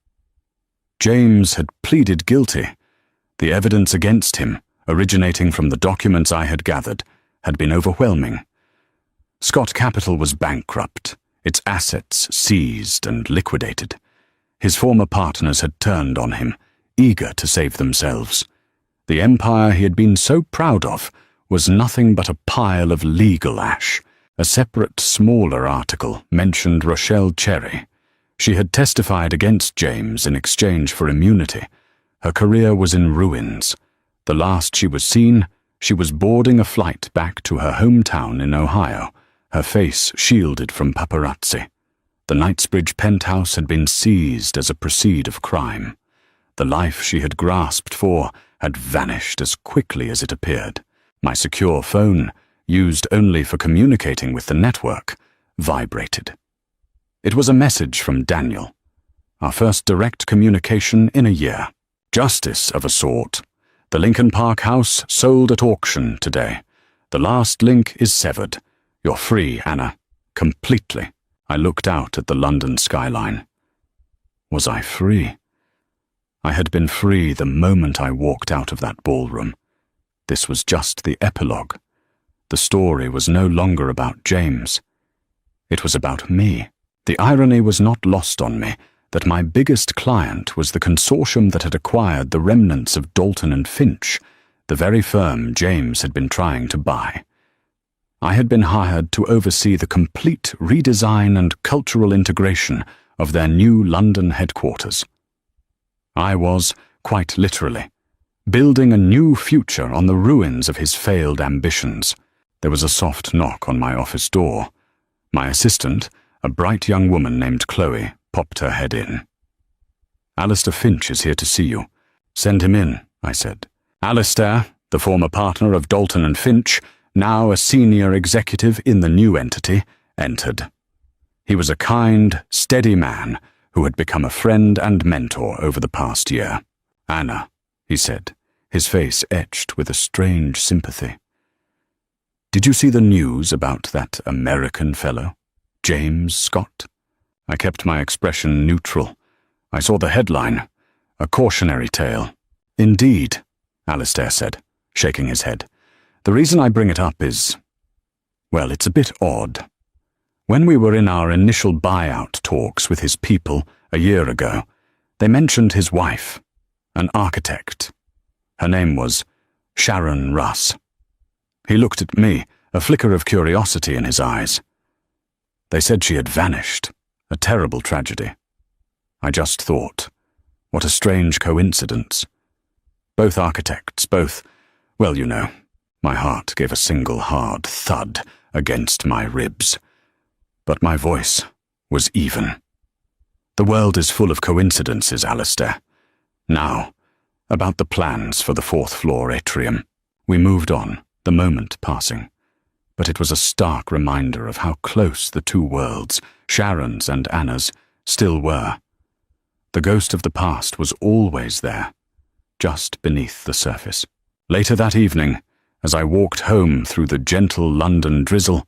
James had pleaded guilty. The evidence against him, originating from the documents I had gathered, had been overwhelming. Scott Capital was bankrupt, its assets seized and liquidated. His former partners had turned on him, eager to save themselves. The empire he had been so proud of was nothing but a pile of legal ash. A separate, smaller article mentioned Rochelle Cherry. She had testified against James in exchange for immunity. Her career was in ruins. The last she was seen, she was boarding a flight back to her hometown in Ohio, her face shielded from paparazzi. The Knightsbridge penthouse had been seized as a proceed of crime. The life she had grasped for had vanished as quickly as it appeared. My secure phone, used only for communicating with the network, vibrated. It was a message from Daniel. Our first direct communication in a year. Justice of a sort. The Lincoln Park house sold at auction today. The last link is severed. You're free, Anna. Completely. I looked out at the London skyline. Was I free? I had been free the moment I walked out of that ballroom. This was just the epilogue. The story was no longer about James. It was about me. The irony was not lost on me that my biggest client was the consortium that had acquired the remnants of Dalton and Finch, the very firm James had been trying to buy. I had been hired to oversee the complete redesign and cultural integration of their new London headquarters. I was, quite literally, building a new future on the ruins of his failed ambitions. There was a soft knock on my office door. My assistant, a bright young woman named Chloe, popped her head in. "Alistair Finch is here to see you." "Send him in," I said. Alistair, the former partner of Dalton and Finch, now a senior executive in the new entity, entered. He was a kind, steady man who had become a friend and mentor over the past year. "Anna," he said, his face etched with a strange sympathy. "Did you see the news about that American fellow, James Scott?" I kept my expression neutral. I saw the headline, a cautionary tale. "Indeed," Alistair said, shaking his head. "The reason I bring it up is, well, it's a bit odd. When we were in our initial buyout talks with his people a year ago, they mentioned his wife, an architect. Her name was Sharon Russ." He looked at me, a flicker of curiosity in his eyes. "They said she had vanished. A terrible tragedy." I just thought, what a strange coincidence. Both architects, both, well, you know. My heart gave a single hard thud against my ribs. But my voice was even. "The world is full of coincidences, Alistair. Now, about the plans for the 4th floor atrium." We moved on, the moment passing. But it was a stark reminder of how close the two worlds, Sharon's and Anna's, still were. The ghost of the past was always there, just beneath the surface. Later that evening, as I walked home through the gentle London drizzle,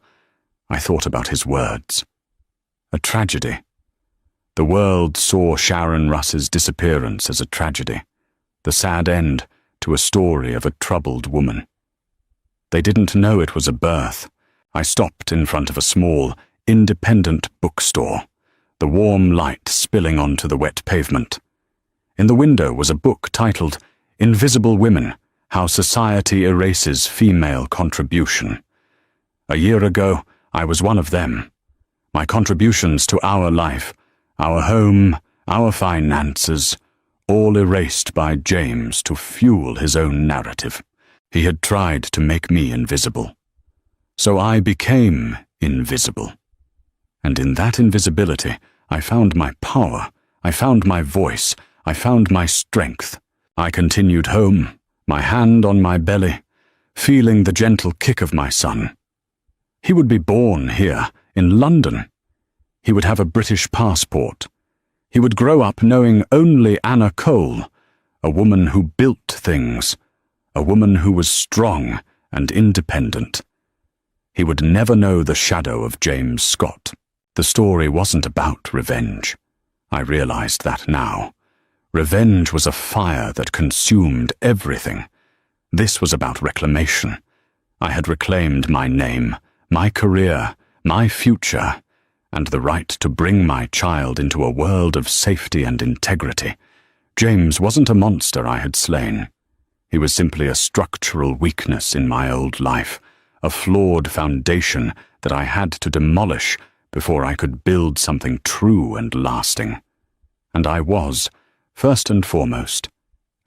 I thought about his words. A tragedy. The world saw Sharon Russ's disappearance as a tragedy, the sad end to a story of a troubled woman. They didn't know it was a birth. I stopped in front of a small, independent bookstore, the warm light spilling onto the wet pavement. In the window was a book titled Invisible Women: How Society Erases Female Contribution. A year ago, I was one of them. My contributions to our life, our home, our finances, all erased by James to fuel his own narrative. He had tried to make me invisible. So I became invisible. And in that invisibility, I found my power, I found my voice, I found my strength. I continued home, my hand on my belly, feeling the gentle kick of my son. He would be born here, in London. He would have a British passport. He would grow up knowing only Anna Cole, a woman who built things, a woman who was strong and independent. He would never know the shadow of James Scott. The story wasn't about revenge. I realized that now. Revenge was a fire that consumed everything. This was about reclamation. I had reclaimed my name, my career, my future, and the right to bring my child into a world of safety and integrity. James wasn't a monster I had slain. He was simply a structural weakness in my old life, a flawed foundation that I had to demolish before I could build something true and lasting. And I was, first and foremost,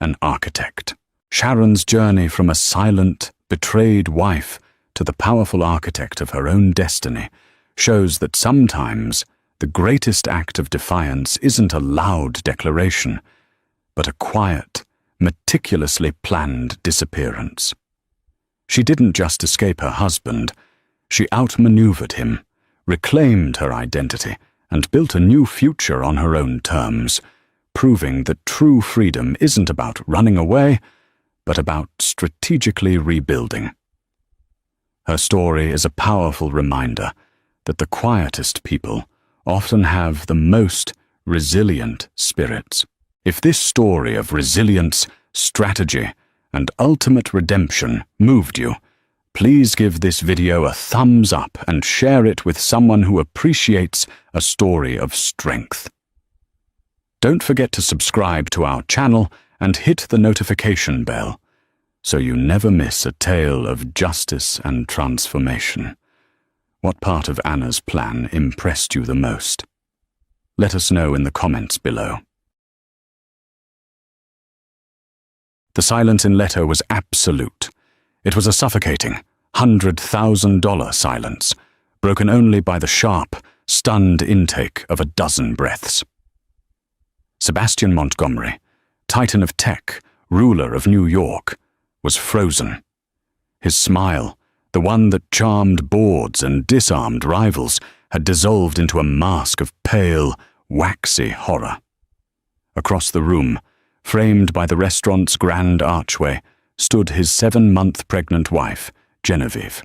an architect. Sharon's journey from a silent, betrayed wife to the powerful architect of her own destiny shows that sometimes the greatest act of defiance isn't a loud declaration, but a quiet, meticulously planned disappearance. She didn't just escape her husband, she outmaneuvered him, reclaimed her identity, and built a new future on her own terms, proving that true freedom isn't about running away, but about strategically rebuilding. Her story is a powerful reminder that the quietest people often have the most resilient spirits. If this story of resilience, strategy, and ultimate redemption moved you, please give this video a thumbs up and share it with someone who appreciates a story of strength. Don't forget to subscribe to our channel and hit the notification bell so you never miss a tale of justice and transformation. What part of Anna's plan impressed you the most? Let us know in the comments below. The silence in Leto was absolute. It was a suffocating, $100,000 silence, broken only by the sharp, stunned intake of a dozen breaths. Sebastian Montgomery, titan of tech, ruler of New York, was frozen. His smile, the one that charmed boards and disarmed rivals, had dissolved into a mask of pale, waxy horror. Across the room, framed by the restaurant's grand archway, stood his 7-month pregnant wife, Genevieve.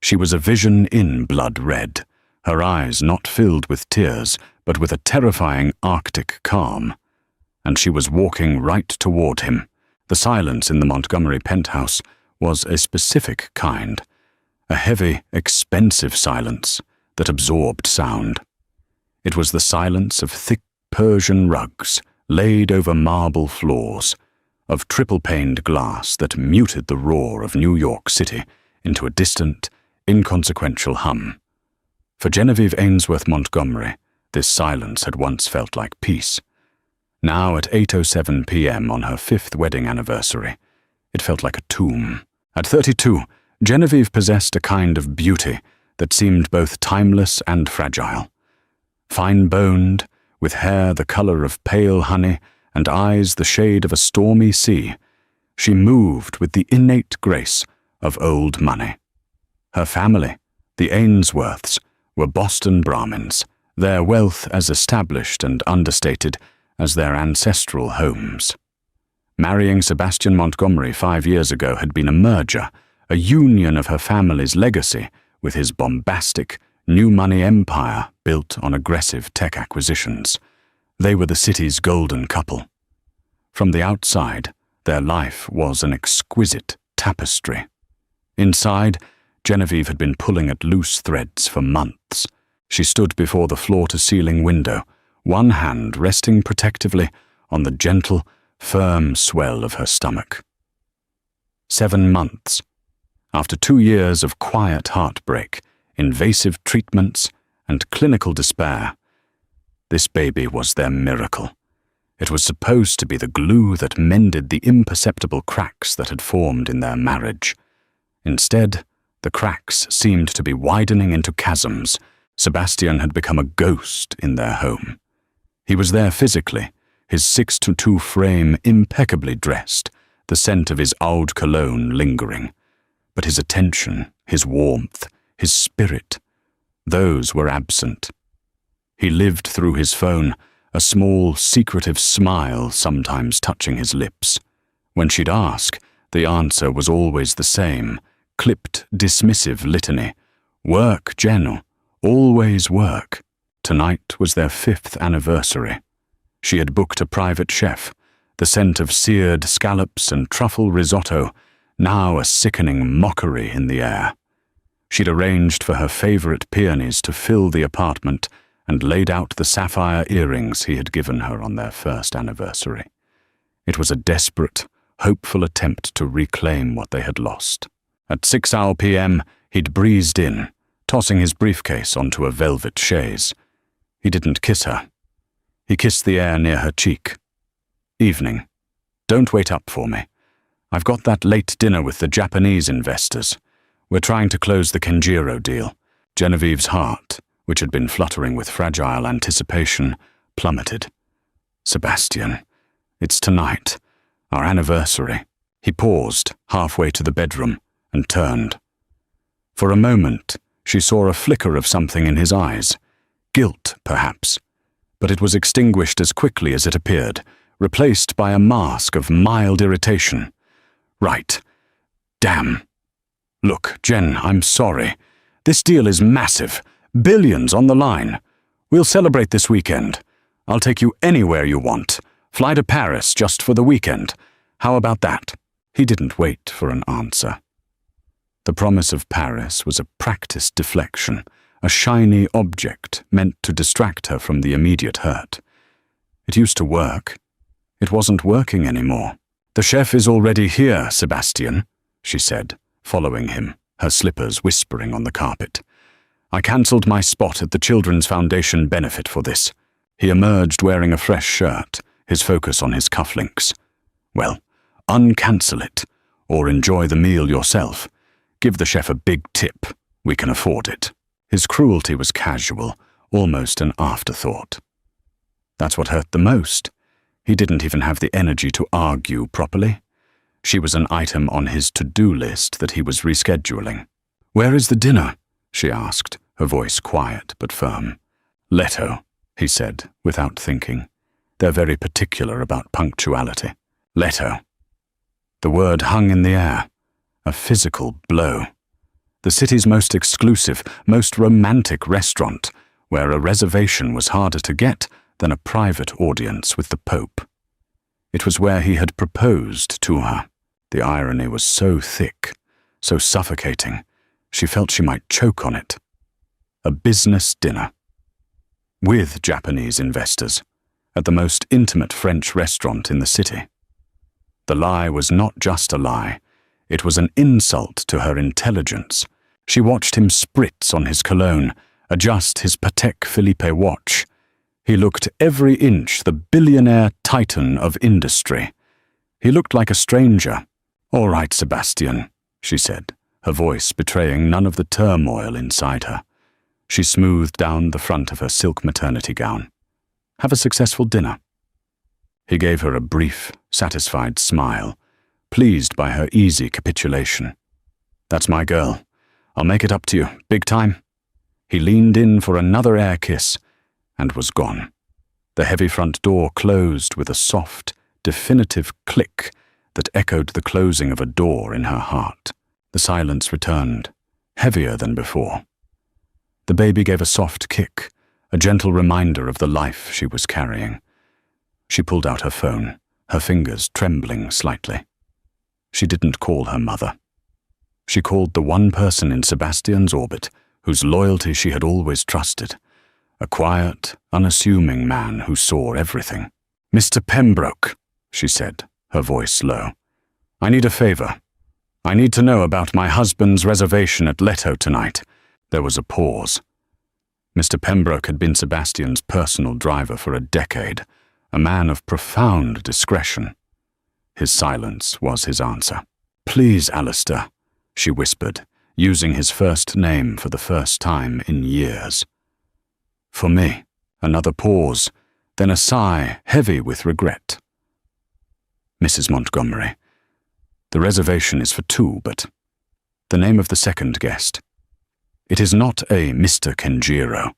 She was a vision in blood red, her eyes not filled with tears, but with a terrifying Arctic calm. And she was walking right toward him. The silence in the Montgomery penthouse was a specific kind, a heavy, expensive silence that absorbed sound. It was the silence of thick Persian rugs laid over marble floors, of triple-paned glass that muted the roar of New York City into a distant, inconsequential hum. For Genevieve Ainsworth Montgomery, this silence had once felt like peace. Now, at 8:07 p.m. on her 5th wedding anniversary, it felt like a tomb. At 32, Genevieve possessed a kind of beauty that seemed both timeless and fragile. Fine-boned, with hair the color of pale honey and eyes the shade of a stormy sea, she moved with the innate grace of old money. Her family, the Ainsworths, were Boston Brahmins, their wealth as established and understated as their ancestral homes. Marrying Sebastian Montgomery 5 years ago had been a merger, a union of her family's legacy with his bombastic, new money empire built on aggressive tech acquisitions. They were the city's golden couple. From the outside, their life was an exquisite tapestry. Inside, Genevieve had been pulling at loose threads for months. She stood before the floor-to-ceiling window, one hand resting protectively on the gentle, firm swell of her stomach. 7 months. After 2 years of quiet heartbreak, invasive treatments, and clinical despair, this baby was their miracle. It was supposed to be the glue that mended the imperceptible cracks that had formed in their marriage. Instead, the cracks seemed to be widening into chasms. Sebastian had become a ghost in their home. He was there physically, his 6'2" frame impeccably dressed, the scent of his eau de cologne lingering. But his attention, his warmth, his spirit, those were absent. He lived through his phone, a small, secretive smile sometimes touching his lips. When she'd ask, the answer was always the same, clipped, dismissive litany. Work, Jen, always work. Tonight was their 5th anniversary. She had booked a private chef, the scent of seared scallops and truffle risotto, now a sickening mockery in the air. She'd arranged for her favorite peonies to fill the apartment and laid out the sapphire earrings he had given her on their 1st anniversary. It was a desperate, hopeful attempt to reclaim what they had lost. At 6 p.m, he'd breezed in, tossing his briefcase onto a velvet chaise. He didn't kiss her. He kissed the air near her cheek. Evening. Don't wait up for me. I've got that late dinner with the Japanese investors. We're trying to close the Kenjiro deal. Genevieve's heart, which had been fluttering with fragile anticipation, plummeted. Sebastian, it's tonight, our anniversary. He paused, halfway to the bedroom, and turned. For a moment, she saw a flicker of something in his eyes. Guilt, perhaps. But it was extinguished as quickly as it appeared, replaced by a mask of mild irritation. Right. Damn. Look, Jen, I'm sorry. This deal is massive. Billions on the line. We'll celebrate this weekend. I'll take you anywhere you want. Fly to Paris just for the weekend. How about that? He didn't wait for an answer. The promise of Paris was a practiced deflection, a shiny object meant to distract her from the immediate hurt. It used to work. It wasn't working anymore. The chef is already here, Sebastian, she said, following him, her slippers whispering on the carpet. I cancelled my spot at the Children's Foundation benefit for this. He emerged wearing a fresh shirt, his focus on his cufflinks. Well, uncancel it, or enjoy the meal yourself. Give the chef a big tip. We can afford it. His cruelty was casual, almost an afterthought. That's what hurt the most. He didn't even have the energy to argue properly. She was an item on his to-do list that he was rescheduling. Where is the dinner? She asked, her voice quiet but firm. Leto, he said, without thinking. They're very particular about punctuality. Leto. The word hung in the air. A physical blow. The city's most exclusive, most romantic restaurant, where a reservation was harder to get than a private audience with the Pope. It was where he had proposed to her. The irony was so thick, so suffocating, she felt she might choke on it. A business dinner. With Japanese investors, at the most intimate French restaurant in the city. The lie was not just a lie, it was an insult to her intelligence. She watched him spritz on his cologne, adjust his Patek Philippe watch. He looked every inch the billionaire titan of industry. He looked like a stranger. All right, Sebastian, she said, her voice betraying none of the turmoil inside her. She smoothed down the front of her silk maternity gown. Have a successful dinner. He gave her a brief, satisfied smile, pleased by her easy capitulation. That's my girl. I'll make it up to you, big time. He leaned in for another air kiss and was gone. The heavy front door closed with a soft, definitive click that echoed the closing of a door in her heart. The silence returned, heavier than before. The baby gave a soft kick, a gentle reminder of the life she was carrying. She pulled out her phone, her fingers trembling slightly. She didn't call her mother. She called the one person in Sebastian's orbit whose loyalty she had always trusted, a quiet, unassuming man who saw everything. Mr. Pembroke, she said, her voice low. I need a favor. I need to know about my husband's reservation at Leto tonight. There was a pause. Mr. Pembroke had been Sebastian's personal driver for a decade, a man of profound discretion. His silence was his answer. Please, Alistair, she whispered, using his first name for the first time in years. For me, another pause, then a sigh heavy with regret. "Mrs. Montgomery, the reservation is for two, but the name of the second guest. It is not a Mr. Kenjiro.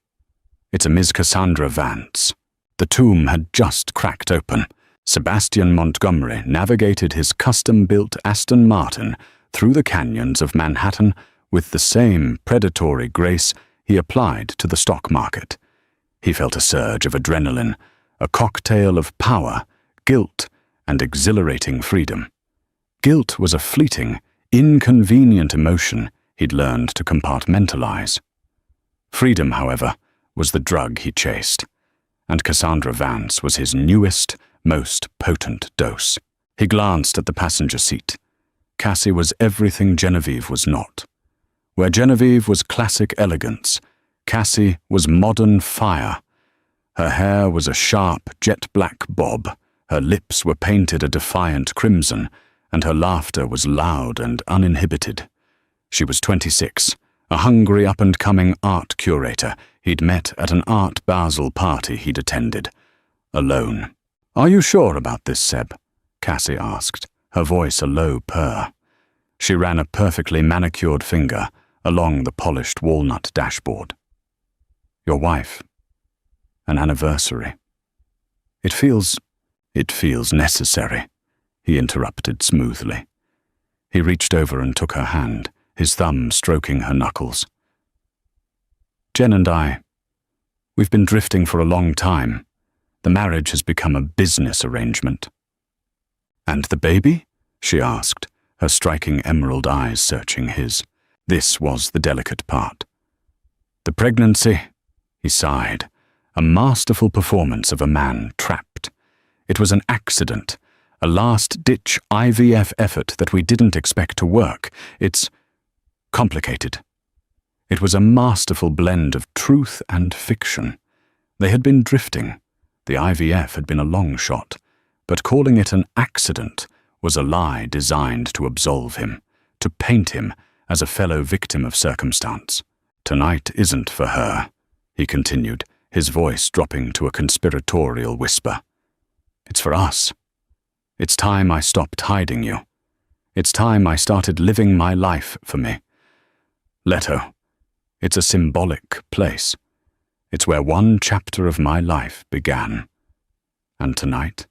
It's a Ms. Cassandra Vance." The tomb had just cracked open. Sebastian Montgomery navigated his custom-built Aston Martin through the canyons of Manhattan with the same predatory grace he applied to the stock market. He felt a surge of adrenaline, a cocktail of power, guilt, and exhilarating freedom. Guilt was a fleeting, inconvenient emotion he'd learned to compartmentalize. Freedom, however, was the drug he chased, and Cassandra Vance was his newest, most potent dose. He glanced at the passenger seat. Cassie was everything Genevieve was not. Where Genevieve was classic elegance, Cassie was modern fire. Her hair was a sharp, jet-black bob, her lips were painted a defiant crimson, and her laughter was loud and uninhibited. She was 26, a hungry up-and-coming art curator he'd met at an Art Basel party he'd attended. Alone. "Are you sure about this, Seb?" Cassie asked, her voice a low purr. She ran a perfectly manicured finger along the polished walnut dashboard. "Your wife. An anniversary. It feels necessary," he interrupted smoothly. He reached over and took her hand, his thumb stroking her knuckles. "Jen and we've been drifting for a long time. The marriage has become a business arrangement." "And the baby?" she asked, her striking emerald eyes searching his. This was the delicate part. "The pregnancy," he sighed, a masterful performance of a man trapped. It was an accident, a last-ditch IVF effort that we didn't expect to work. It's complicated. It was a masterful blend of truth and fiction. They had been drifting. The IVF had been a long shot, but calling it an accident was a lie designed to absolve him, to paint him as a fellow victim of circumstance. "Tonight isn't for her," he continued, his voice dropping to a conspiratorial whisper. "It's for us. It's time I stopped hiding you. It's time I started living my life for me. Leto, it's a symbolic place. It's where one chapter of my life began. And tonight,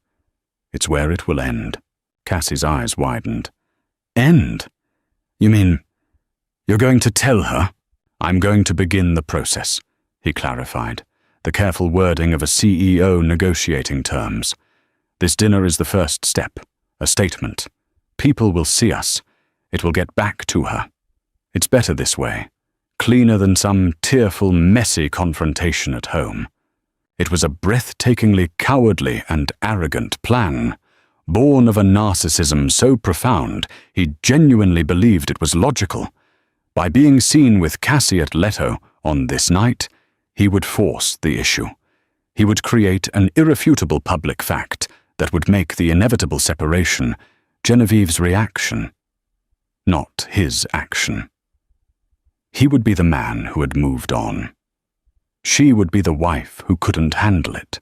it's where it will end." Cassie's eyes widened. "End? You mean, you're going to tell her?" "I'm going to begin the process," he clarified, the careful wording of a CEO negotiating terms. "This dinner is the first step, a statement. People will see us. It will get back to her. It's better this way, cleaner than some tearful, messy confrontation at home." It was a breathtakingly cowardly and arrogant plan, born of a narcissism so profound he genuinely believed it was logical. By being seen with Cassie at Leto on this night, he would force the issue. He would create an irrefutable public fact that would make the inevitable separation Genevieve's reaction, not his action. He would be the man who had moved on. She would be the wife who couldn't handle it.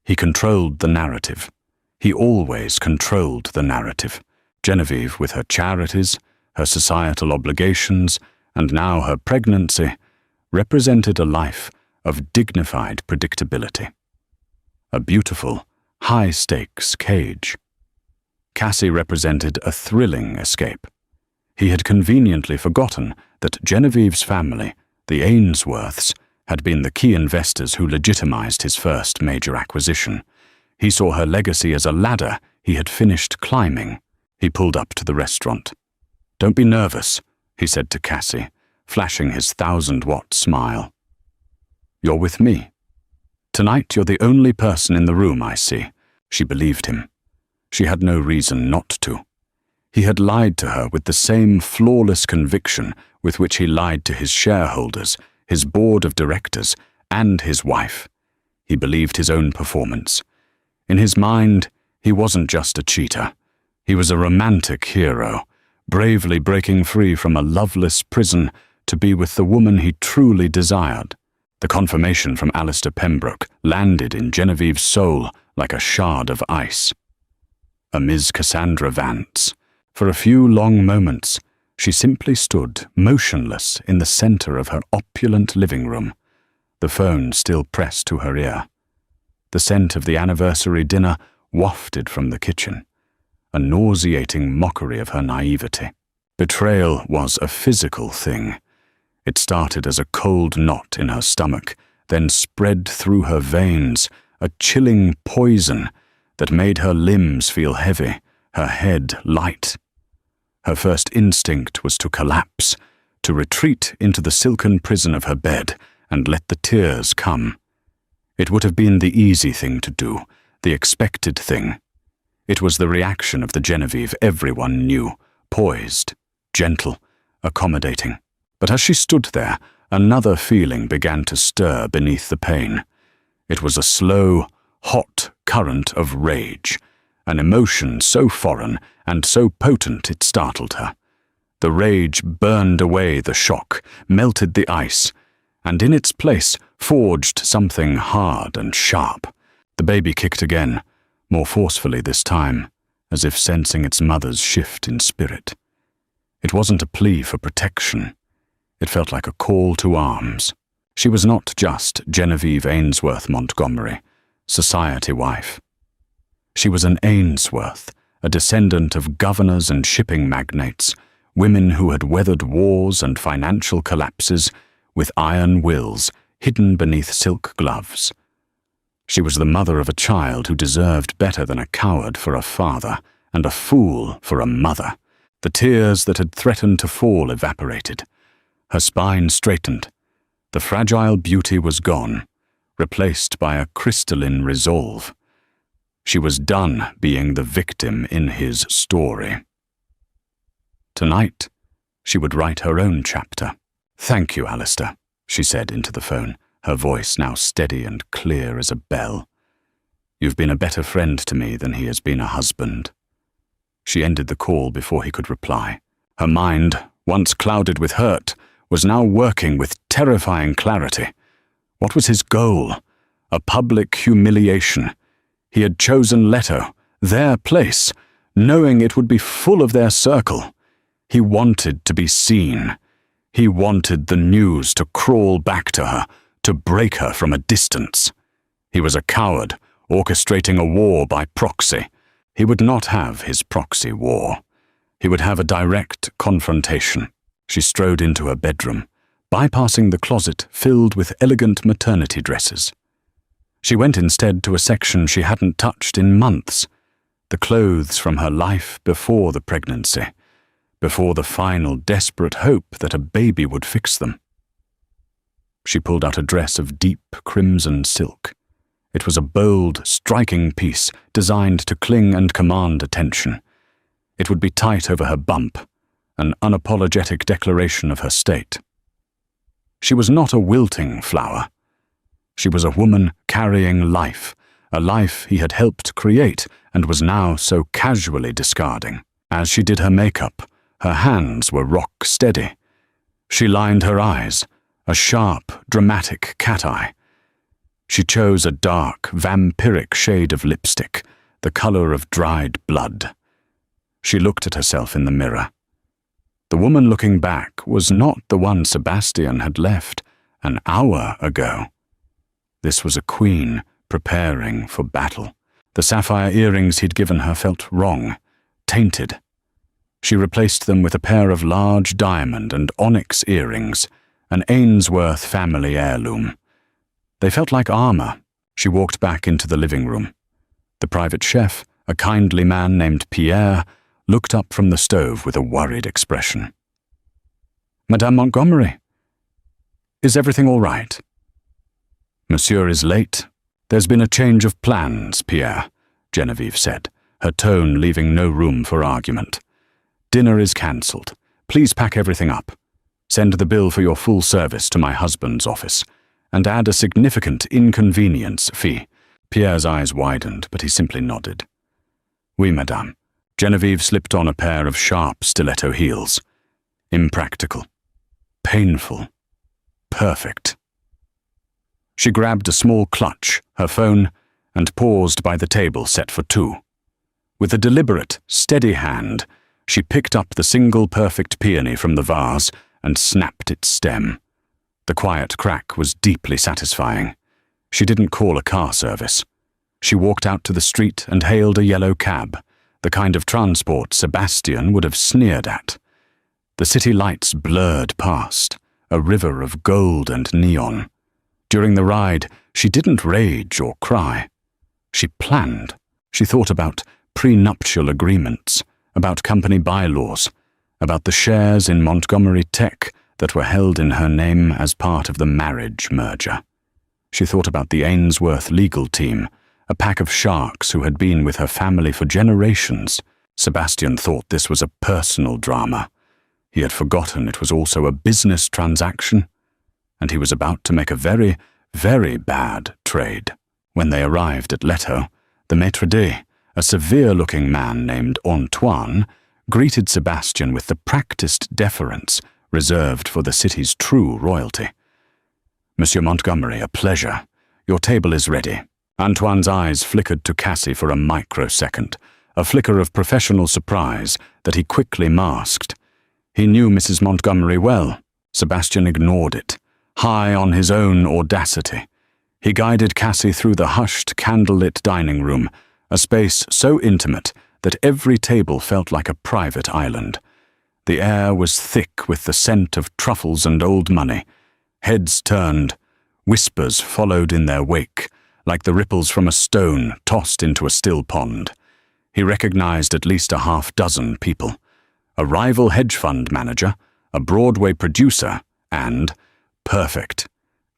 He controlled the narrative. He always controlled the narrative. Genevieve, with her charities, her societal obligations, and now her pregnancy, represented a life of dignified predictability. A beautiful, high-stakes cage. Cassie represented a thrilling escape. He had conveniently forgotten that Genevieve's family, the Ainsworths, had been the key investors who legitimized his first major acquisition. He saw her legacy as a ladder he had finished climbing. He pulled up to the restaurant. "Don't be nervous," he said to Cassie, flashing his 1,000-watt smile. "You're with me. Tonight you're the only person in the room I see." She believed him. She had no reason not to. He had lied to her with the same flawless conviction with which he lied to his shareholders, his board of directors, and his wife. He believed his own performance. In his mind, he wasn't just a cheater. He was a romantic hero, bravely breaking free from a loveless prison to be with the woman he truly desired. The confirmation from Alistair Pembroke landed in Genevieve's soul like a shard of ice. A Miss Cassandra Vance. For a few long moments, she simply stood motionless in the center of her opulent living room, the phone still pressed to her ear. The scent of the anniversary dinner wafted from the kitchen, a nauseating mockery of her naivety. Betrayal was a physical thing. It started as a cold knot in her stomach, then spread through her veins, a chilling poison that made her limbs feel heavy, her head light. Her first instinct was to collapse, to retreat into the silken prison of her bed and let the tears come. It would have been the easy thing to do, the expected thing. It was the reaction of the Genevieve everyone knew, poised, gentle, accommodating. But as she stood there, another feeling began to stir beneath the pain. It was a slow, hot current of rage, an emotion so foreign and so potent it startled her. The rage burned away the shock, melted the ice, and in its place forged something hard and sharp. The baby kicked again, more forcefully this time, as if sensing its mother's shift in spirit. It wasn't a plea for protection. It felt like a call to arms. She was not just Genevieve Ainsworth Montgomery, society wife. She was an Ainsworth, a descendant of governors and shipping magnates, women who had weathered wars and financial collapses with iron wills hidden beneath silk gloves. She was the mother of a child who deserved better than a coward for a father and a fool for a mother. The tears that had threatened to fall evaporated. Her spine straightened. The fragile beauty was gone, replaced by a crystalline resolve. She was done being the victim in his story. Tonight, she would write her own chapter. "Thank you, Alistair," she said into the phone, her voice now steady and clear as a bell. "You've been a better friend to me than he has been a husband." She ended the call before he could reply. Her mind, once clouded with hurt, was now working with terrifying clarity. What was his goal? A public humiliation. He had chosen Leto, their place, knowing it would be full of their circle. He wanted to be seen. He wanted the news to crawl back to her, to break her from a distance. He was a coward, orchestrating a war by proxy. He would not have his proxy war. He would have a direct confrontation. She strode into her bedroom, bypassing the closet filled with elegant maternity dresses. She went instead to a section she hadn't touched in months, the clothes from her life before the pregnancy, before the final desperate hope that a baby would fix them. She pulled out a dress of deep crimson silk. It was a bold, striking piece designed to cling and command attention. It would be tight over her bump, an unapologetic declaration of her state. She was not a wilting flower. She was a woman carrying life, a life he had helped create and was now so casually discarding. As she did her makeup, her hands were rock steady. She lined her eyes, a sharp, dramatic cat eye. She chose a dark, vampiric shade of lipstick, the color of dried blood. She looked at herself in the mirror. The woman looking back was not the one Sebastian had left an hour ago. This was a queen preparing for battle. The sapphire earrings he'd given her felt wrong, tainted. She replaced them with a pair of large diamond and onyx earrings, an Ainsworth family heirloom. They felt like armor. She walked back into the living room. The private chef, a kindly man named Pierre, looked up from the stove with a worried expression. "Madame Montgomery, is everything all right?" "Monsieur is late. There's been a change of plans, Pierre," Genevieve said, her tone leaving no room for argument. "Dinner is cancelled. Please pack everything up. Send the bill for your full service to my husband's office, and add a significant inconvenience fee." Pierre's eyes widened, but he simply nodded. "Oui, madame." Genevieve slipped on a pair of sharp stiletto heels. Impractical. Painful. Perfect. She grabbed a small clutch, her phone, and paused by the table set for two. With a deliberate, steady hand, she picked up the single perfect peony from the vase and snapped its stem. The quiet crack was deeply satisfying. She didn't call a car service. She walked out to the street and hailed a yellow cab, the kind of transport Sebastian would have sneered at. The city lights blurred past, a river of gold and neon. During the ride, she didn't rage or cry. She planned. She thought about prenuptial agreements, about company bylaws, about the shares in Montgomery Tech that were held in her name as part of the marriage merger. She thought about the Ainsworth legal team, a pack of sharks who had been with her family for generations. Sebastian thought this was a personal drama. He had forgotten it was also a business transaction, and he was about to make a very, very bad trade. When they arrived at Leto, the maître d', a severe-looking man named Antoine, greeted Sebastian with the practiced deference reserved for the city's true royalty. "Monsieur Montgomery, a pleasure. Your table is ready." Antoine's eyes flickered to Cassie for a microsecond, a flicker of professional surprise that he quickly masked. He knew Mrs. Montgomery well. Sebastian ignored it, high on his own audacity. He guided Cassie through the hushed, candlelit dining room, a space so intimate that every table felt like a private island. The air was thick with the scent of truffles and old money. Heads turned, whispers followed in their wake, like the ripples from a stone tossed into a still pond. He recognized at least a half-dozen people: a rival hedge fund manager, a Broadway producer, and, perfect,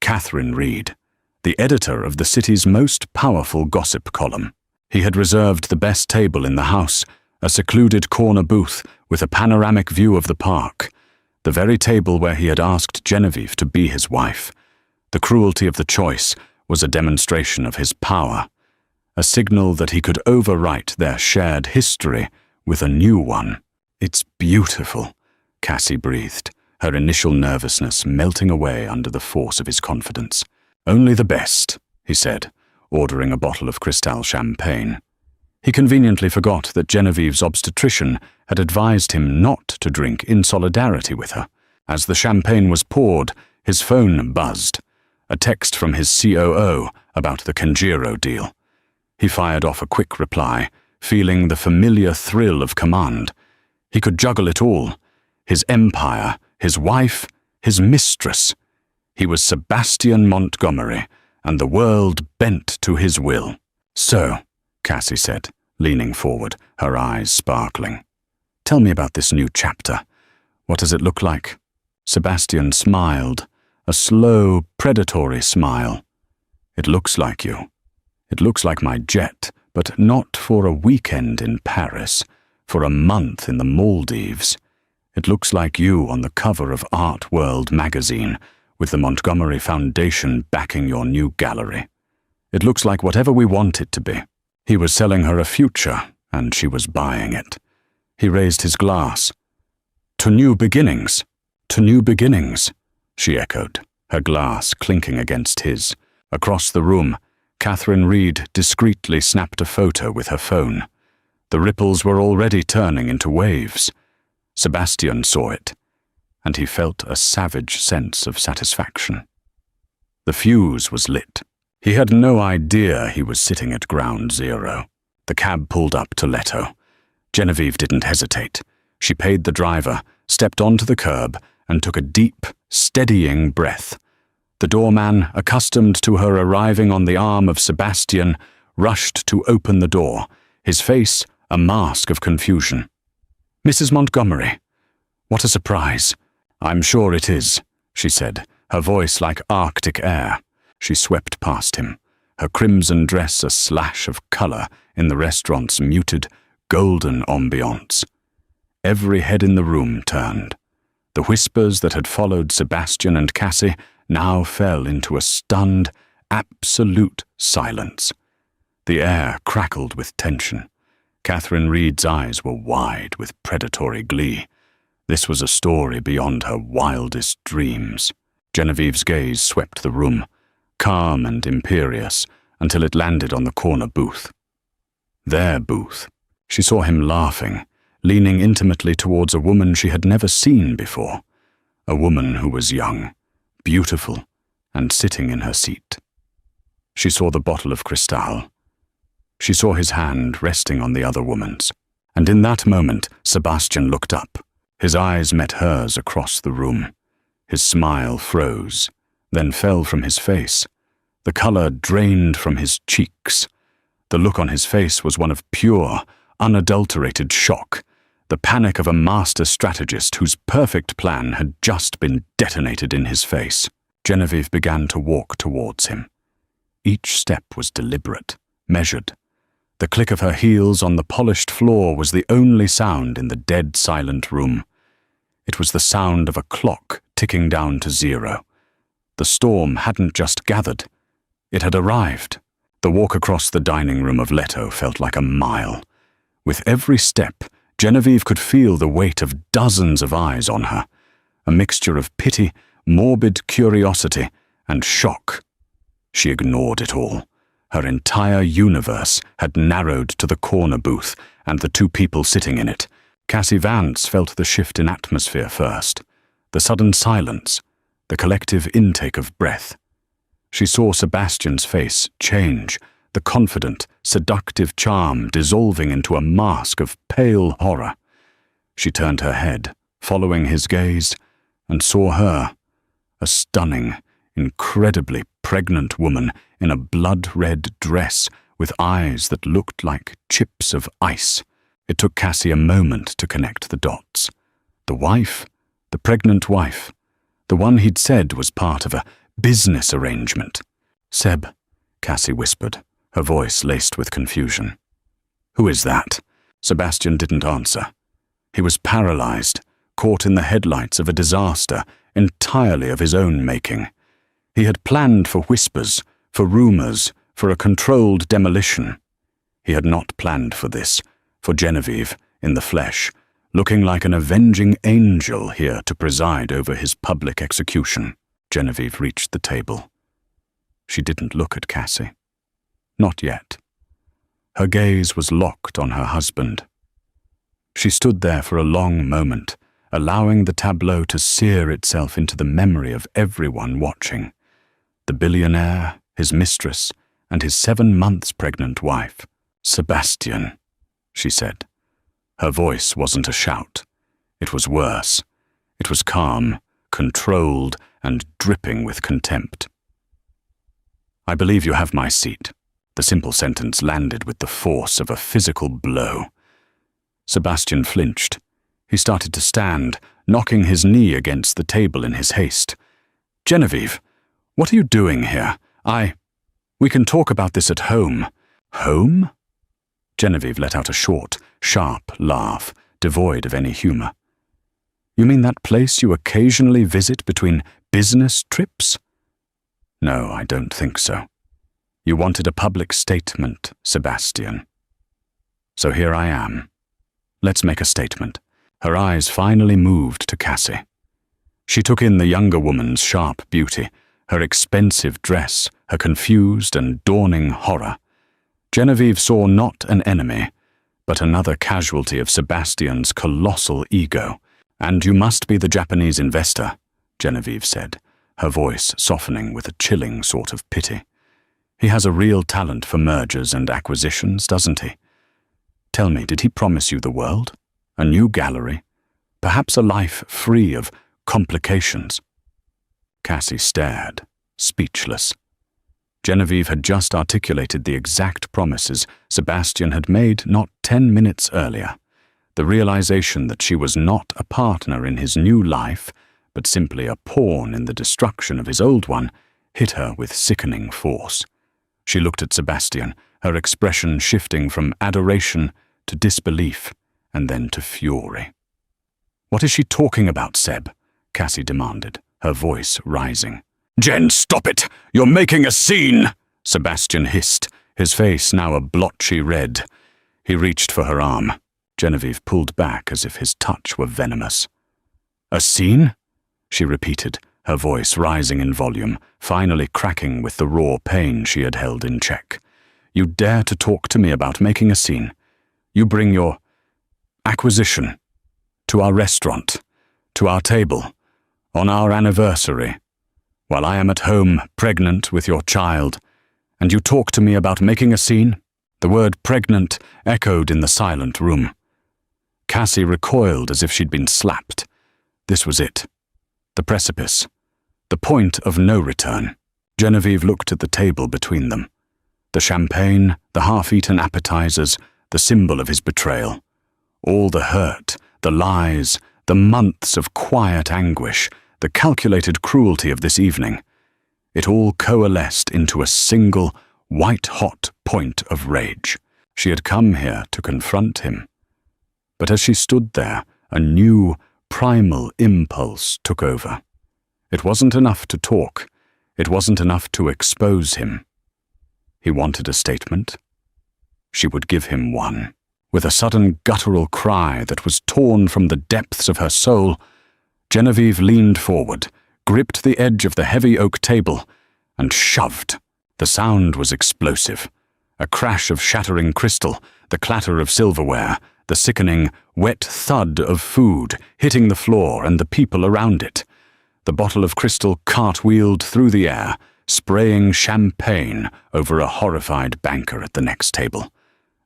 Catherine Reed, the editor of the city's most powerful gossip column. He had reserved the best table in the house, a secluded corner booth with a panoramic view of the park, the very table where he had asked Genevieve to be his wife. The cruelty of the choice was a demonstration of his power, a signal that he could overwrite their shared history with a new one. "It's beautiful," Cassie breathed, her initial nervousness melting away under the force of his confidence. "Only the best," he said, ordering a bottle of Cristal champagne. He conveniently forgot that Genevieve's obstetrician had advised him not to drink in solidarity with her. As the champagne was poured, his phone buzzed, a text from his COO about the Conjiro deal. He fired off a quick reply, feeling the familiar thrill of command. He could juggle it all: his empire, his wife, his mistress. He was Sebastian Montgomery, and the world bent to his will. "So," Cassie said, leaning forward, her eyes sparkling, "tell me about this new chapter. What does it look like?" Sebastian smiled, a slow, predatory smile. "It looks like you. It looks like my jet, but not for a weekend in Paris, for a month in the Maldives. It looks like you on the cover of Art World magazine, with the Montgomery Foundation backing your new gallery. It looks like whatever we want it to be." He was selling her a future, and she was buying it. He raised his glass. "To new beginnings, to new beginnings," she echoed, her glass clinking against his. Across the room, Catherine Reed discreetly snapped a photo with her phone. The ripples were already turning into waves. Sebastian saw it, and he felt a savage sense of satisfaction. The fuse was lit. He had no idea he was sitting at ground zero. The cab pulled up to Leto. Genevieve didn't hesitate. She paid the driver, stepped onto the curb, and took a deep, steadying breath. The doorman, accustomed to her arriving on the arm of Sebastian, rushed to open the door, his face a mask of confusion. "Mrs. Montgomery, what a surprise." "I'm sure it is," she said, her voice like Arctic air. She swept past him, her crimson dress a slash of color in the restaurant's muted, golden ambiance. Every head in the room turned. The whispers that had followed Sebastian and Cassie now fell into a stunned, absolute silence. The air crackled with tension. Catherine Reed's eyes were wide with predatory glee. This was a story beyond her wildest dreams. Genevieve's gaze swept the room, calm and imperious, until it landed on the corner booth. Their booth. She saw him laughing, leaning intimately towards a woman she had never seen before, a woman who was young, beautiful, and sitting in her seat. She saw the bottle of Cristal. She saw his hand resting on the other woman's, and in that moment Sebastian looked up. His eyes met hers across the room. His smile froze, then fell from his face. The color drained from his cheeks. The look on his face was one of pure, unadulterated shock, the panic of a master strategist whose perfect plan had just been detonated in his face. Genevieve began to walk towards him. Each step was deliberate, measured. The click of her heels on the polished floor was the only sound in the dead silent room. It was the sound of a clock ticking down to 0. The storm hadn't just gathered. It had arrived. The walk across the dining room of Leto felt like a mile. With every step, Genevieve could feel the weight of dozens of eyes on her, a mixture of pity, morbid curiosity, and shock. She ignored it all. Her entire universe had narrowed to the corner booth and the 2 people sitting in it. Cassie Vance felt the shift in atmosphere first, the sudden silence, the collective intake of breath. She saw Sebastian's face change, the confident, seductive charm dissolving into a mask of pale horror. She turned her head, following his gaze, and saw her, a stunning, incredibly pregnant woman in a blood-red dress with eyes that looked like chips of ice. It took Cassie a moment to connect the dots. The wife, the pregnant wife, the one he'd said was part of a business arrangement. "Seb," Cassie whispered, her voice laced with confusion. "Who is that?" Sebastian didn't answer. He was paralyzed, caught in the headlights of a disaster entirely of his own making. He had planned for whispers, for rumors, for a controlled demolition. He had not planned for this, for Genevieve, in the flesh, looking like an avenging angel here to preside over his public execution. Genevieve reached the table. She didn't look at Cassie. Not yet. Her gaze was locked on her husband. She stood there for a long moment, allowing the tableau to sear itself into the memory of everyone watching. The billionaire, his mistress, and his 7 months pregnant wife. "Sebastian," she said. Her voice wasn't a shout. It was worse. It was calm, controlled, and dripping with contempt. "I believe you have my seat." The simple sentence landed with the force of a physical blow. Sebastian flinched. He started to stand, knocking his knee against the table in his haste. "Genevieve, what are you doing here? We can talk about this at home." "Home?" Genevieve let out a short, sharp laugh, devoid of any humor. "You mean that place you occasionally visit between business trips?" "No, I don't think so. You wanted a public statement, Sebastian. So here I am. Let's make a statement." Her eyes finally moved to Cassie. She took in the younger woman's sharp beauty, her expensive dress, her confused and dawning horror. Genevieve saw not an enemy, but another casualty of Sebastian's colossal ego. "And you must be the Japanese investor," Genevieve said, her voice softening with a chilling sort of pity. "He has a real talent for mergers and acquisitions, doesn't he? Tell me, did he promise you the world? A new gallery? Perhaps a life free of complications?" Cassie stared, speechless. Genevieve had just articulated the exact promises Sebastian had made not 10 minutes earlier. The realization that she was not a partner in his new life, but simply a pawn in the destruction of his old one, hit her with sickening force. She looked at Sebastian, her expression shifting from adoration to disbelief, and then to fury. "What is she talking about, Seb?" Cassie demanded, her voice rising. "Jen, stop it! You're making a scene!" Sebastian hissed, his face now a blotchy red. He reached for her arm. Genevieve pulled back as if his touch were venomous. "A scene?" she repeated, her voice rising in volume, finally cracking with the raw pain she had held in check. "You dare to talk to me about making a scene? You bring your acquisition to our restaurant, to our table, on our anniversary, while I am at home pregnant with your child, and you talk to me about making a scene?" The word pregnant echoed in the silent room. Cassie recoiled as if she'd been slapped. This was it. The precipice. The point of no return. Genevieve looked at the table between them. The champagne, the half-eaten appetizers, the symbol of his betrayal. All the hurt, the lies, the months of quiet anguish, the calculated cruelty of this evening. It all coalesced into a single, white-hot point of rage. She had come here to confront him. But as she stood there, a new, primal impulse took over. It wasn't enough to talk. It wasn't enough to expose him. He wanted a statement. She would give him one. With a sudden guttural cry that was torn from the depths of her soul, Genevieve leaned forward, gripped the edge of the heavy oak table, and shoved. The sound was explosive. A crash of shattering crystal, the clatter of silverware, the sickening, wet thud of food hitting the floor and the people around it. The bottle of crystal cartwheeled through the air, spraying champagne over a horrified banker at the next table.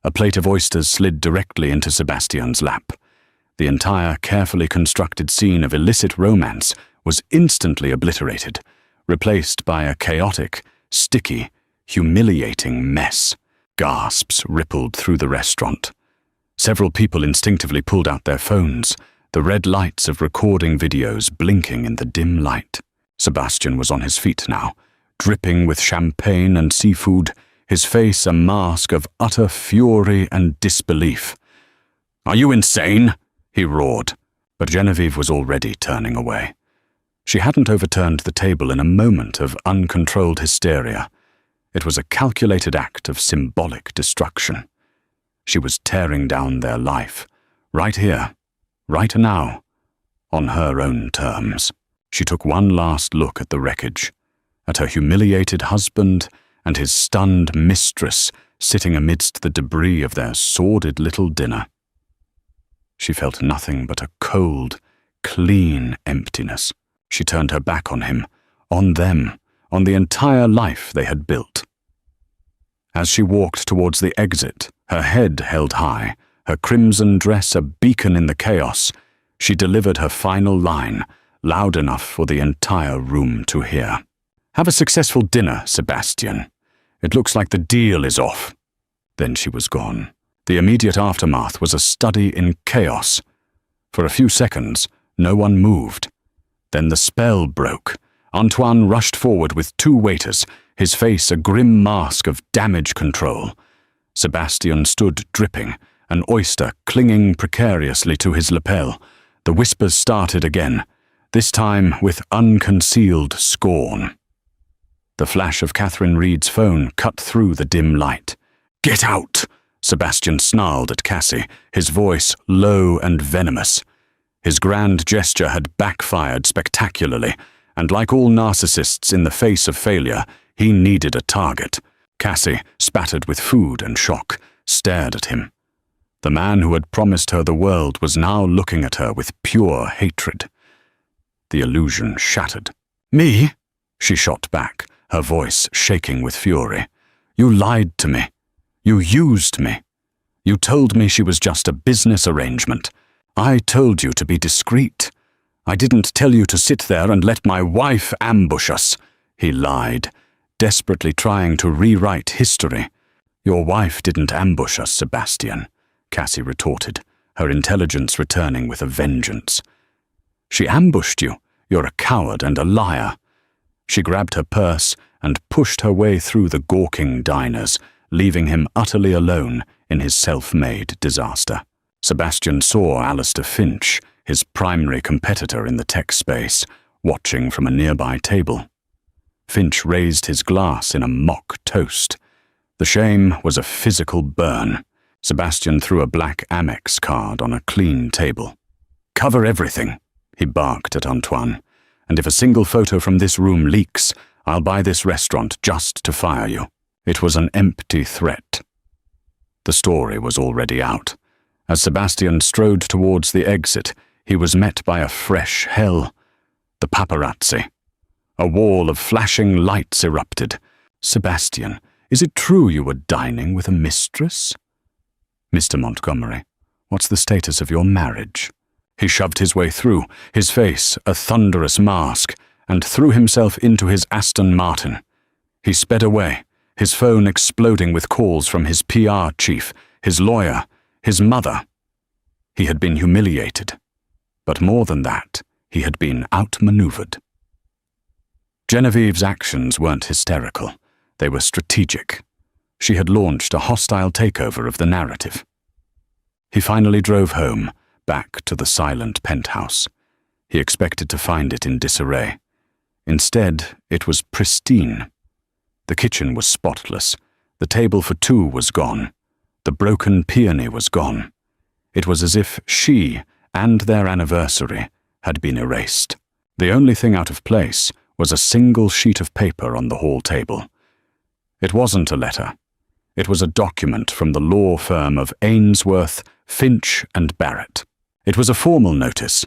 A plate of oysters slid directly into Sebastian's lap. The entire carefully constructed scene of illicit romance was instantly obliterated, replaced by a chaotic, sticky, humiliating mess. Gasps rippled through the restaurant. Several people instinctively pulled out their phones, the red lights of recording videos blinking in the dim light. Sebastian was on his feet now, dripping with champagne and seafood, his face a mask of utter fury and disbelief. "Are you insane?" he roared, but Genevieve was already turning away. She hadn't overturned the table in a moment of uncontrolled hysteria. It was a calculated act of symbolic destruction. She was tearing down their life, right here, right now, on her own terms. She took one last look at the wreckage, at her humiliated husband and his stunned mistress sitting amidst the debris of their sordid little dinner. She felt nothing but a cold, clean emptiness. She turned her back on him, on them, on the entire life they had built. As she walked towards the exit, her head held high, her crimson dress a beacon in the chaos, she delivered her final line, loud enough for the entire room to hear. "Have a successful dinner, Sebastian. It looks like the deal is off." Then she was gone. The immediate aftermath was a study in chaos. For a few seconds, no one moved. Then the spell broke. Antoine rushed forward with two waiters, his face a grim mask of damage control. Sebastian stood dripping, an oyster clinging precariously to his lapel. The whispers started again, this time with unconcealed scorn. The flash of Catherine Reed's phone cut through the dim light. "Get out!" Sebastian snarled at Cassie, his voice low and venomous. His grand gesture had backfired spectacularly, and like all narcissists in the face of failure, he needed a target. Cassie, spattered with food and shock, stared at him. The man who had promised her the world was now looking at her with pure hatred. The illusion shattered. "Me?" she shot back, her voice shaking with fury. "You lied to me. You used me. You told me she was just a business arrangement. I told you to be discreet. I didn't tell you to sit there and let my wife ambush us," he lied, desperately trying to rewrite history. "Your wife didn't ambush us, Sebastian," Cassie retorted, her intelligence returning with a vengeance. "She ambushed you. You're a coward and a liar." She grabbed her purse and pushed her way through the gawking diners, leaving him utterly alone in his self-made disaster. Sebastian saw Alistair Finch, his primary competitor in the tech space, watching from a nearby table. Finch raised his glass in a mock toast. The shame was a physical burn. Sebastian threw a black Amex card on a clean table. "Cover everything," he barked at Antoine, and if a single photo from this room leaks, I'll buy this restaurant just to fire you." It was an empty threat. The story was already out. As Sebastian strode towards the exit, he was met by a fresh hell. The paparazzi. A wall of flashing lights erupted. "Sebastian, is it true you were dining with a mistress?" "Mr. Montgomery, what's the status of your marriage?" He shoved his way through, his face a thunderous mask, and threw himself into his Aston Martin. He sped away, his phone exploding with calls from his PR chief, his lawyer, his mother. He had been humiliated. But more than that, he had been outmaneuvered. Genevieve's actions weren't hysterical. They were strategic. She had launched a hostile takeover of the narrative. He finally drove home, back to the silent penthouse. He expected to find it in disarray. Instead, it was pristine. The kitchen was spotless. The table for two was gone. The broken peony was gone. It was as if she and their anniversary had been erased. The only thing out of place was a single sheet of paper on the hall table. It wasn't a letter. It was a document from the law firm of Ainsworth, Finch and Barrett. It was a formal notice.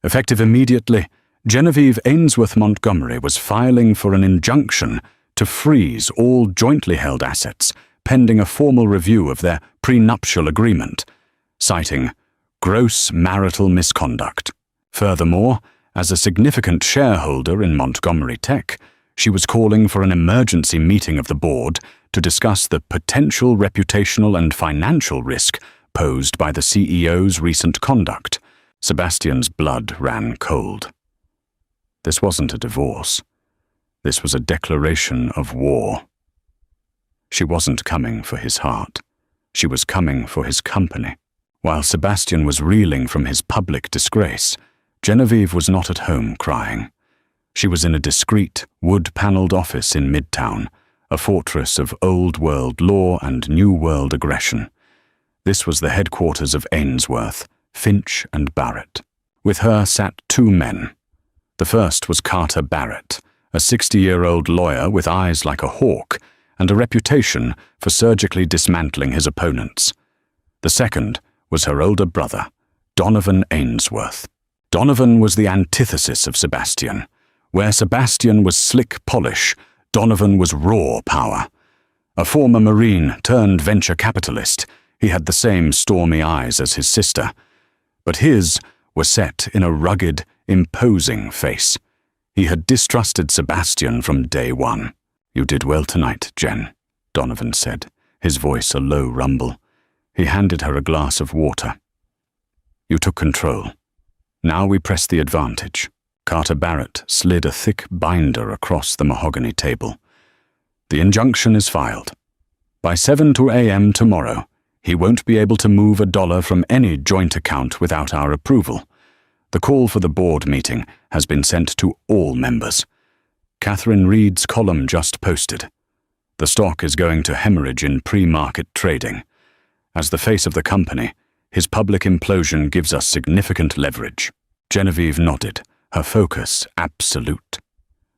Effective immediately, Genevieve Ainsworth Montgomery was filing for an injunction to freeze all jointly held assets pending a formal review of their prenuptial agreement, citing gross marital misconduct. Furthermore, as a significant shareholder in Montgomery Tech, she was calling for an emergency meeting of the board to discuss the potential reputational and financial risk posed by the CEO's recent conduct. Sebastian's blood ran cold. This wasn't a divorce. This was a declaration of war. She wasn't coming for his heart. She was coming for his company. While Sebastian was reeling from his public disgrace, Genevieve was not at home crying. She was in a discreet, wood-paneled office in Midtown, a fortress of old-world law and new-world aggression. This was the headquarters of Ainsworth, Finch and Barrett. With her sat two men. The first was Carter Barrett, a 60-year-old lawyer with eyes like a hawk and a reputation for surgically dismantling his opponents. The second was her older brother, Donovan Ainsworth. Donovan was the antithesis of Sebastian. Where Sebastian was slick polish, Donovan was raw power. A former Marine turned venture capitalist, he had the same stormy eyes as his sister. But his were set in a rugged, imposing face. He had distrusted Sebastian from day one. "You did well tonight, Jen," Donovan said, his voice a low rumble. He handed her a glass of water. "You took control. Now we press the advantage." Carter Barrett slid a thick binder across the mahogany table. "The injunction is filed. By 7 a.m. tomorrow, he won't be able to move $1 from any joint account without our approval. The call for the board meeting has been sent to all members. Catherine Reed's column just posted. The stock is going to hemorrhage in pre-market trading. As the face of the company, his public implosion gives us significant leverage." Genevieve nodded, her focus absolute.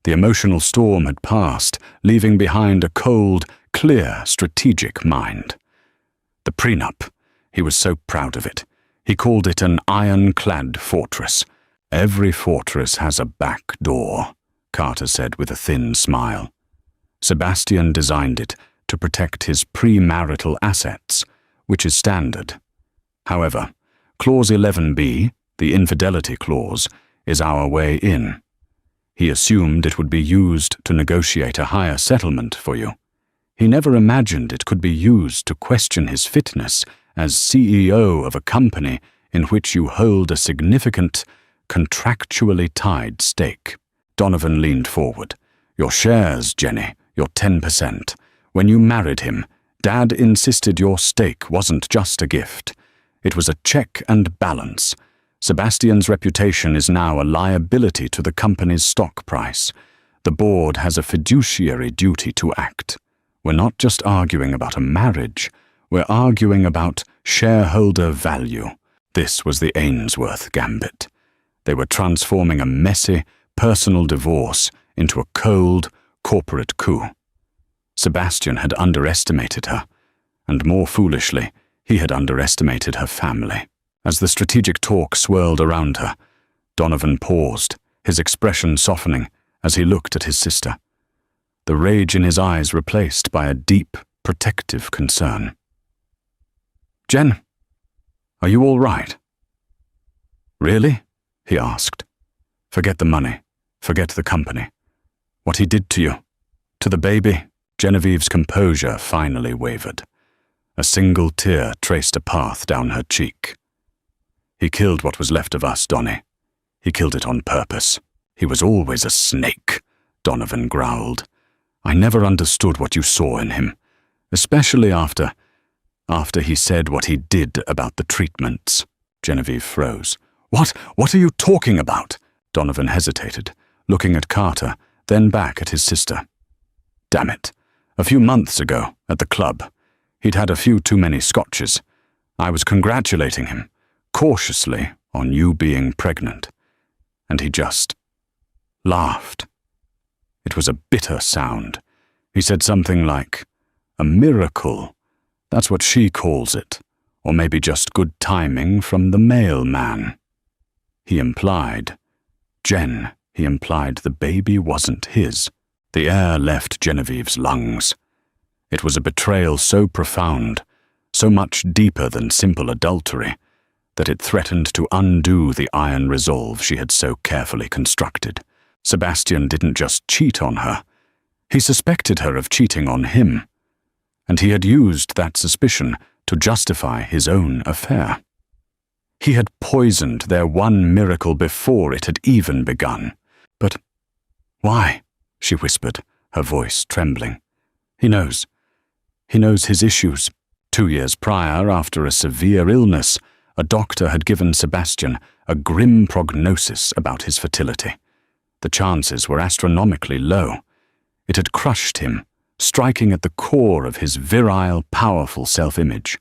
The emotional storm had passed, leaving behind a cold, clear, strategic mind. The prenup. He was so proud of it. He called it an ironclad fortress. "Every fortress has a back door," Carter said with a thin smile. Sebastian designed it to protect his premarital assets, which is standard. However, Clause 11b, the infidelity clause, is our way in. He assumed it would be used to negotiate a higher settlement for you. He never imagined it could be used to question his fitness as CEO of a company in which you hold a significant, contractually tied stake. Donovan leaned forward. "Your shares, Jenny, your 10%. When you married him, Dad insisted your stake wasn't just a gift. It was a check and balance. Sebastian's reputation is now a liability to the company's stock price. The board has a fiduciary duty to act. We're not just arguing about a marriage, we're arguing about shareholder value." This was the Ainsworth gambit. They were transforming a messy, personal divorce into a cold, corporate coup. Sebastian had underestimated her, and more foolishly, he had underestimated her family. As the strategic talk swirled around her, Donovan paused, his expression softening as he looked at his sister, the rage in his eyes replaced by a deep, protective concern. "Jen, are you all right?" "Really?" he asked. "Forget the money. Forget the company. What he did to you. To the baby." Genevieve's composure finally wavered. A single tear traced a path down her cheek. "He killed what was left of us, Donnie. He killed it on purpose. He was always a snake," Donovan growled. "I never understood what you saw in him, especially after he said what he did about the treatments." Genevieve froze. What are you talking about?" Donovan hesitated, looking at Carter, then back at his sister. "Damn it. A few months ago, at the club, he'd had a few too many scotches. I was congratulating him, cautiously, on you being pregnant. And he just laughed. It was a bitter sound. He said something like, 'A miracle. That's what she calls it. Or maybe just good timing from the mailman.' He implied the baby wasn't his." The air left Genevieve's lungs. It was a betrayal so profound, so much deeper than simple adultery, that it threatened to undo the iron resolve she had so carefully constructed. Sebastian didn't just cheat on her. He suspected her of cheating on him, and he had used that suspicion to justify his own affair. He had poisoned their one miracle before it had even begun. "But why?" she whispered, her voice trembling. He knows his issues. 2 years prior, after a severe illness, a doctor had given Sebastian a grim prognosis about his fertility. The chances were astronomically low. It had crushed him, striking at the core of his virile, powerful self-image.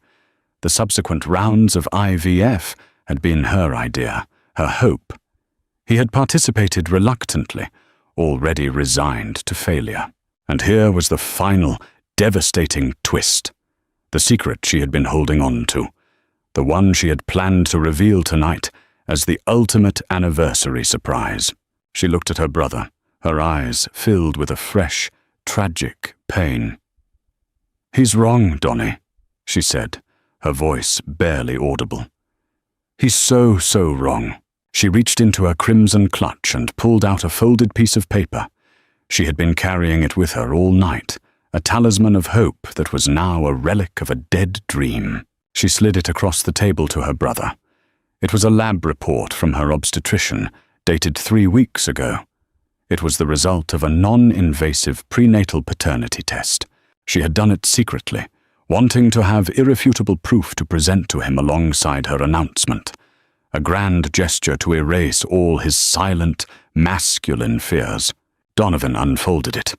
The subsequent rounds of IVF had been her idea, her hope. He had participated reluctantly, already resigned to failure. And here was the final, devastating twist. The secret she had been holding on to. The one she had planned to reveal tonight as the ultimate anniversary surprise. She looked at her brother, her eyes filled with a fresh, tragic pain. "He's wrong, Donnie," she said, her voice barely audible. "He's so wrong." She reached into her crimson clutch and pulled out a folded piece of paper. She had been carrying it with her all night, a talisman of hope that was now a relic of a dead dream. She slid it across the table to her brother. It was a lab report from her obstetrician, dated 3 weeks ago. It was the result of a non-invasive prenatal paternity test. She had done it secretly, wanting to have irrefutable proof to present to him alongside her announcement. A grand gesture to erase all his silent, masculine fears. Donovan unfolded it.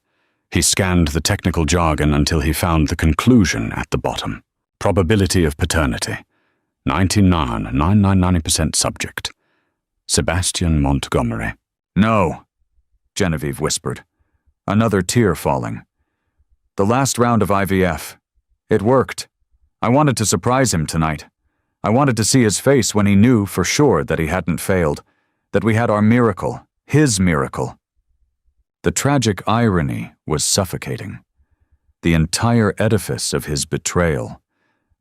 He scanned the technical jargon until he found the conclusion at the bottom. Probability of paternity. 99.999% subject. Sebastian Montgomery. "No," Genevieve whispered, another tear falling. "The last round of IVF. It worked. I wanted to surprise him tonight. I wanted to see his face when he knew for sure that he hadn't failed, that we had our miracle, his miracle." The tragic irony was suffocating. The entire edifice of his betrayal,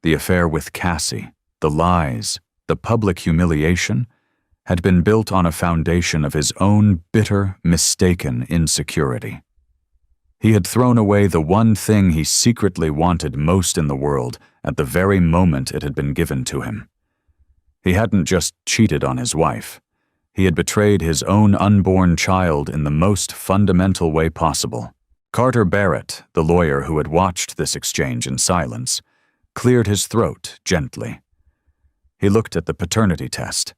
the affair with Cassie, the lies, the public humiliation, had been built on a foundation of his own bitter, mistaken insecurity. He had thrown away the one thing he secretly wanted most in the world at the very moment it had been given to him. He hadn't just cheated on his wife. He had betrayed his own unborn child in the most fundamental way possible. Carter Barrett, the lawyer who had watched this exchange in silence, cleared his throat gently. He looked at the paternity test,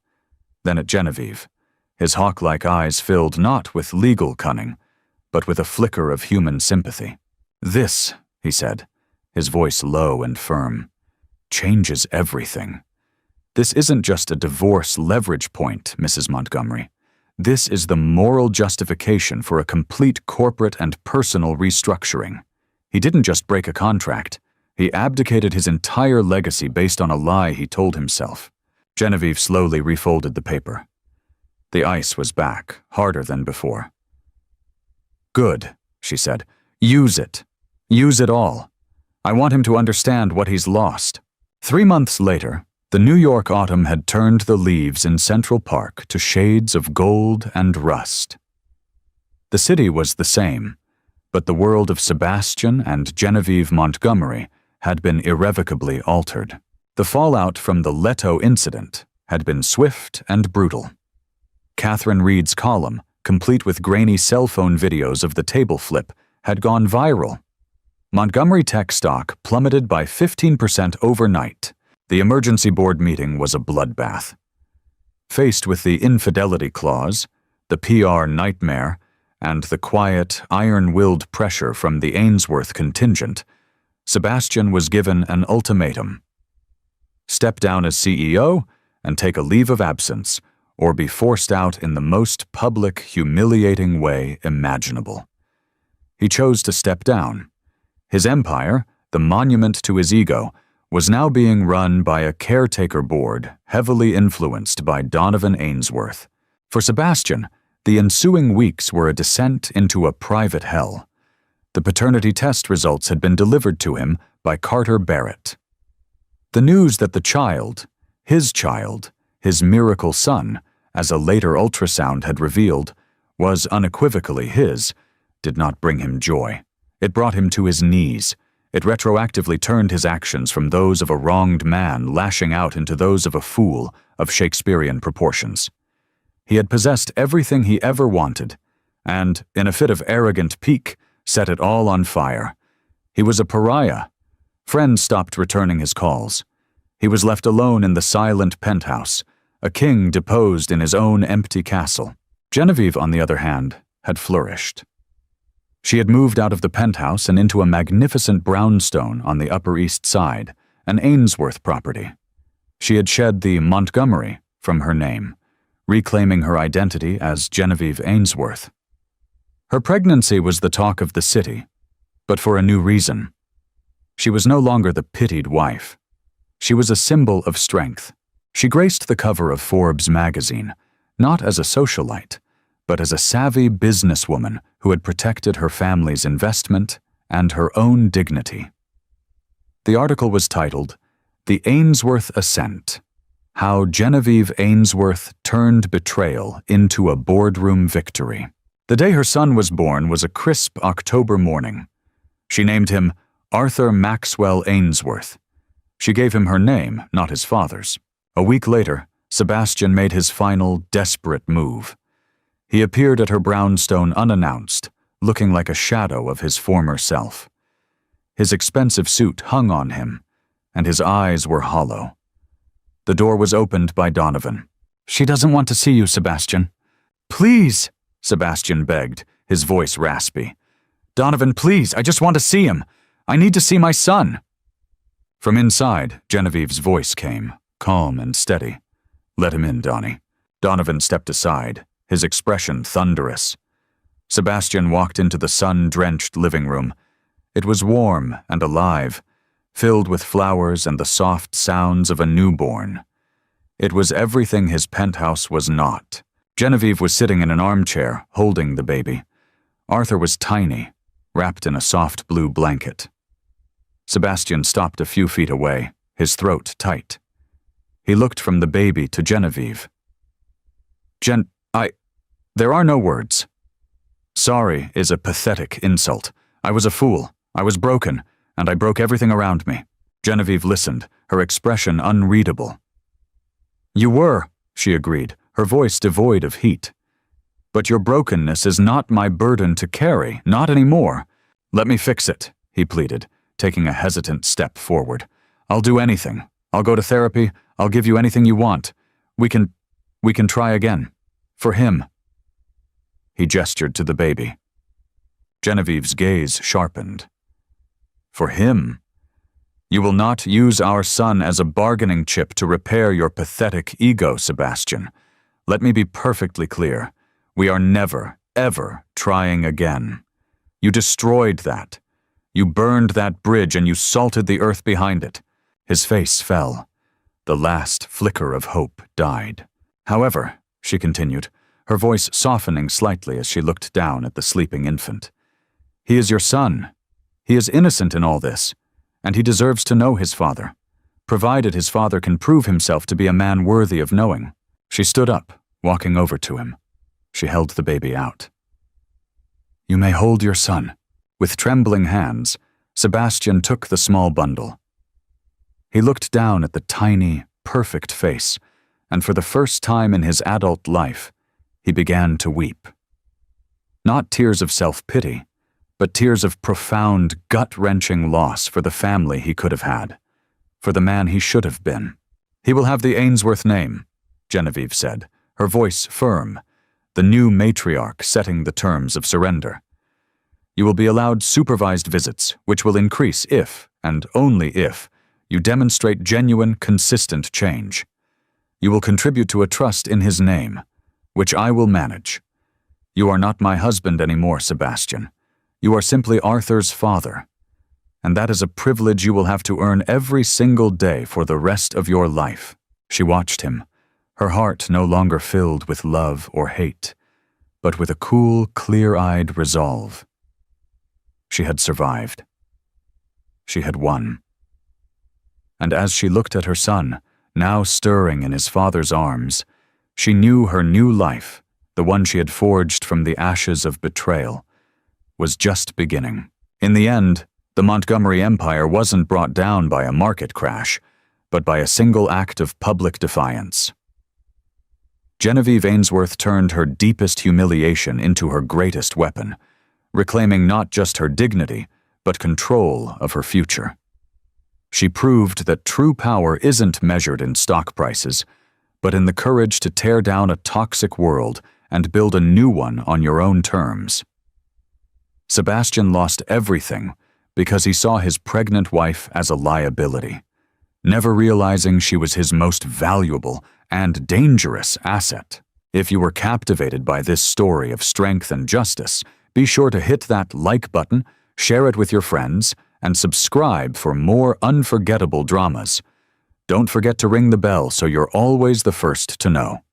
then at Genevieve, his hawk-like eyes filled not with legal cunning, but with a flicker of human sympathy. "This," he said, his voice low and firm, "changes everything. This isn't just a divorce leverage point, Mrs. Montgomery. This is the moral justification for a complete corporate and personal restructuring. He didn't just break a contract. He abdicated his entire legacy based on a lie he told himself. Genevieve slowly refolded the paper. The ice was back, harder than before. "Good," she said. "Use it. Use it all. I want him to understand what he's lost." 3 months later, the New York autumn had turned the leaves in Central Park to shades of gold and rust. The city was the same, but the world of Sebastian and Genevieve Montgomery had been irrevocably altered. The fallout from the Leto incident had been swift and brutal. Catherine Reed's column, complete with grainy cell phone videos of the table flip, had gone viral. Montgomery tech stock plummeted by 15% overnight. The emergency board meeting was a bloodbath. Faced with the infidelity clause, the PR nightmare, and the quiet, iron-willed pressure from the Ainsworth contingent, Sebastian was given an ultimatum. Step down as CEO and take a leave of absence, or be forced out in the most public, humiliating way imaginable. He chose to step down. His empire, the monument to his ego, was now being run by a caretaker board heavily influenced by Donovan Ainsworth. For Sebastian, the ensuing weeks were a descent into a private hell. The paternity test results had been delivered to him by Carter Barrett. The news that the child, his miracle son, as a later ultrasound had revealed, was unequivocally his, did not bring him joy. It brought him to his knees. It retroactively turned his actions from those of a wronged man lashing out into those of a fool of Shakespearean proportions. He had possessed everything he ever wanted, and, in a fit of arrogant pique, set it all on fire. He was a pariah. Friends stopped returning his calls. He was left alone in the silent penthouse, a king deposed in his own empty castle. Genevieve, on the other hand, had flourished. She had moved out of the penthouse and into a magnificent brownstone on the Upper East Side, an Ainsworth property. She had shed the Montgomery from her name, reclaiming her identity as Genevieve Ainsworth. Her pregnancy was the talk of the city, but for a new reason. She was no longer the pitied wife. She was a symbol of strength. She graced the cover of Forbes magazine, not as a socialite, but as a savvy businesswoman who had protected her family's investment and her own dignity. The article was titled, "The Ainsworth Ascent: How Genevieve Ainsworth Turned Betrayal into a Boardroom Victory." The day her son was born was a crisp October morning. She named him Arthur Maxwell Ainsworth. She gave him her name, not his father's. A week later, Sebastian made his final, desperate move. He appeared at her brownstone unannounced, looking like a shadow of his former self. His expensive suit hung on him, and his eyes were hollow. The door was opened by Donovan. "She doesn't want to see you, Sebastian." "Please," Sebastian begged, his voice raspy. "Donovan, please, I just want to see him. I need to see my son." From inside, Genevieve's voice came, calm and steady. "Let him in, Donnie." Donovan stepped aside, his expression thunderous. Sebastian walked into the sun-drenched living room. It was warm and alive, filled with flowers and the soft sounds of a newborn. It was everything his penthouse was not. Genevieve was sitting in an armchair, holding the baby. Arthur was tiny, wrapped in a soft blue blanket. Sebastian stopped a few feet away, his throat tight. He looked from the baby to Genevieve. There are no words. Sorry is a pathetic insult. I was a fool. I was broken, and I broke everything around me." Genevieve listened, her expression unreadable. "You were," she agreed, her voice devoid of heat. "But your brokenness is not my burden to carry, not anymore. Let me fix it," he pleaded, taking a hesitant step forward. "I'll do anything. I'll go to therapy. I'll give you anything you want. We can try again. For him." He gestured to the baby. Genevieve's gaze sharpened. "For him? You will not use our son as a bargaining chip to repair your pathetic ego, Sebastian. Let me be perfectly clear. We are never, ever trying again. You destroyed that. You burned that bridge and you salted the earth behind it." His face fell. The last flicker of hope died. "However," she continued, her voice softening slightly as she looked down at the sleeping infant, "he is your son. He is innocent in all this, and he deserves to know his father, provided his father can prove himself to be a man worthy of knowing." She stood up, walking over to him. She held the baby out. "You may hold your son." With trembling hands, Sebastian took the small bundle. He looked down at the tiny, perfect face, and for the first time in his adult life, he began to weep. Not tears of self-pity, but tears of profound, gut-wrenching loss for the family he could have had, for the man he should have been. "He will have the Ainsworth name," Genevieve said, her voice firm, the new matriarch setting the terms of surrender. "You will be allowed supervised visits, which will increase if, and only if, you demonstrate genuine, consistent change. You will contribute to a trust in his name, which I will manage. You are not my husband anymore, Sebastian. You are simply Arthur's father, and that is a privilege you will have to earn every single day for the rest of your life." She watched him, her heart no longer filled with love or hate, but with a cool, clear-eyed resolve. She had survived. She had won. And as she looked at her son, now stirring in his father's arms, she knew her new life, the one she had forged from the ashes of betrayal, was just beginning. In the end, the Montgomery Empire wasn't brought down by a market crash, but by a single act of public defiance. Genevieve Ainsworth turned her deepest humiliation into her greatest weapon, reclaiming not just her dignity, but control of her future. She proved that true power isn't measured in stock prices, but in the courage to tear down a toxic world and build a new one on your own terms. Sebastian lost everything because he saw his pregnant wife as a liability, never realizing she was his most valuable and dangerous asset. If you were captivated by this story of strength and justice, be sure to hit that like button, share it with your friends, and subscribe for more unforgettable dramas. Don't forget to ring the bell so you're always the first to know.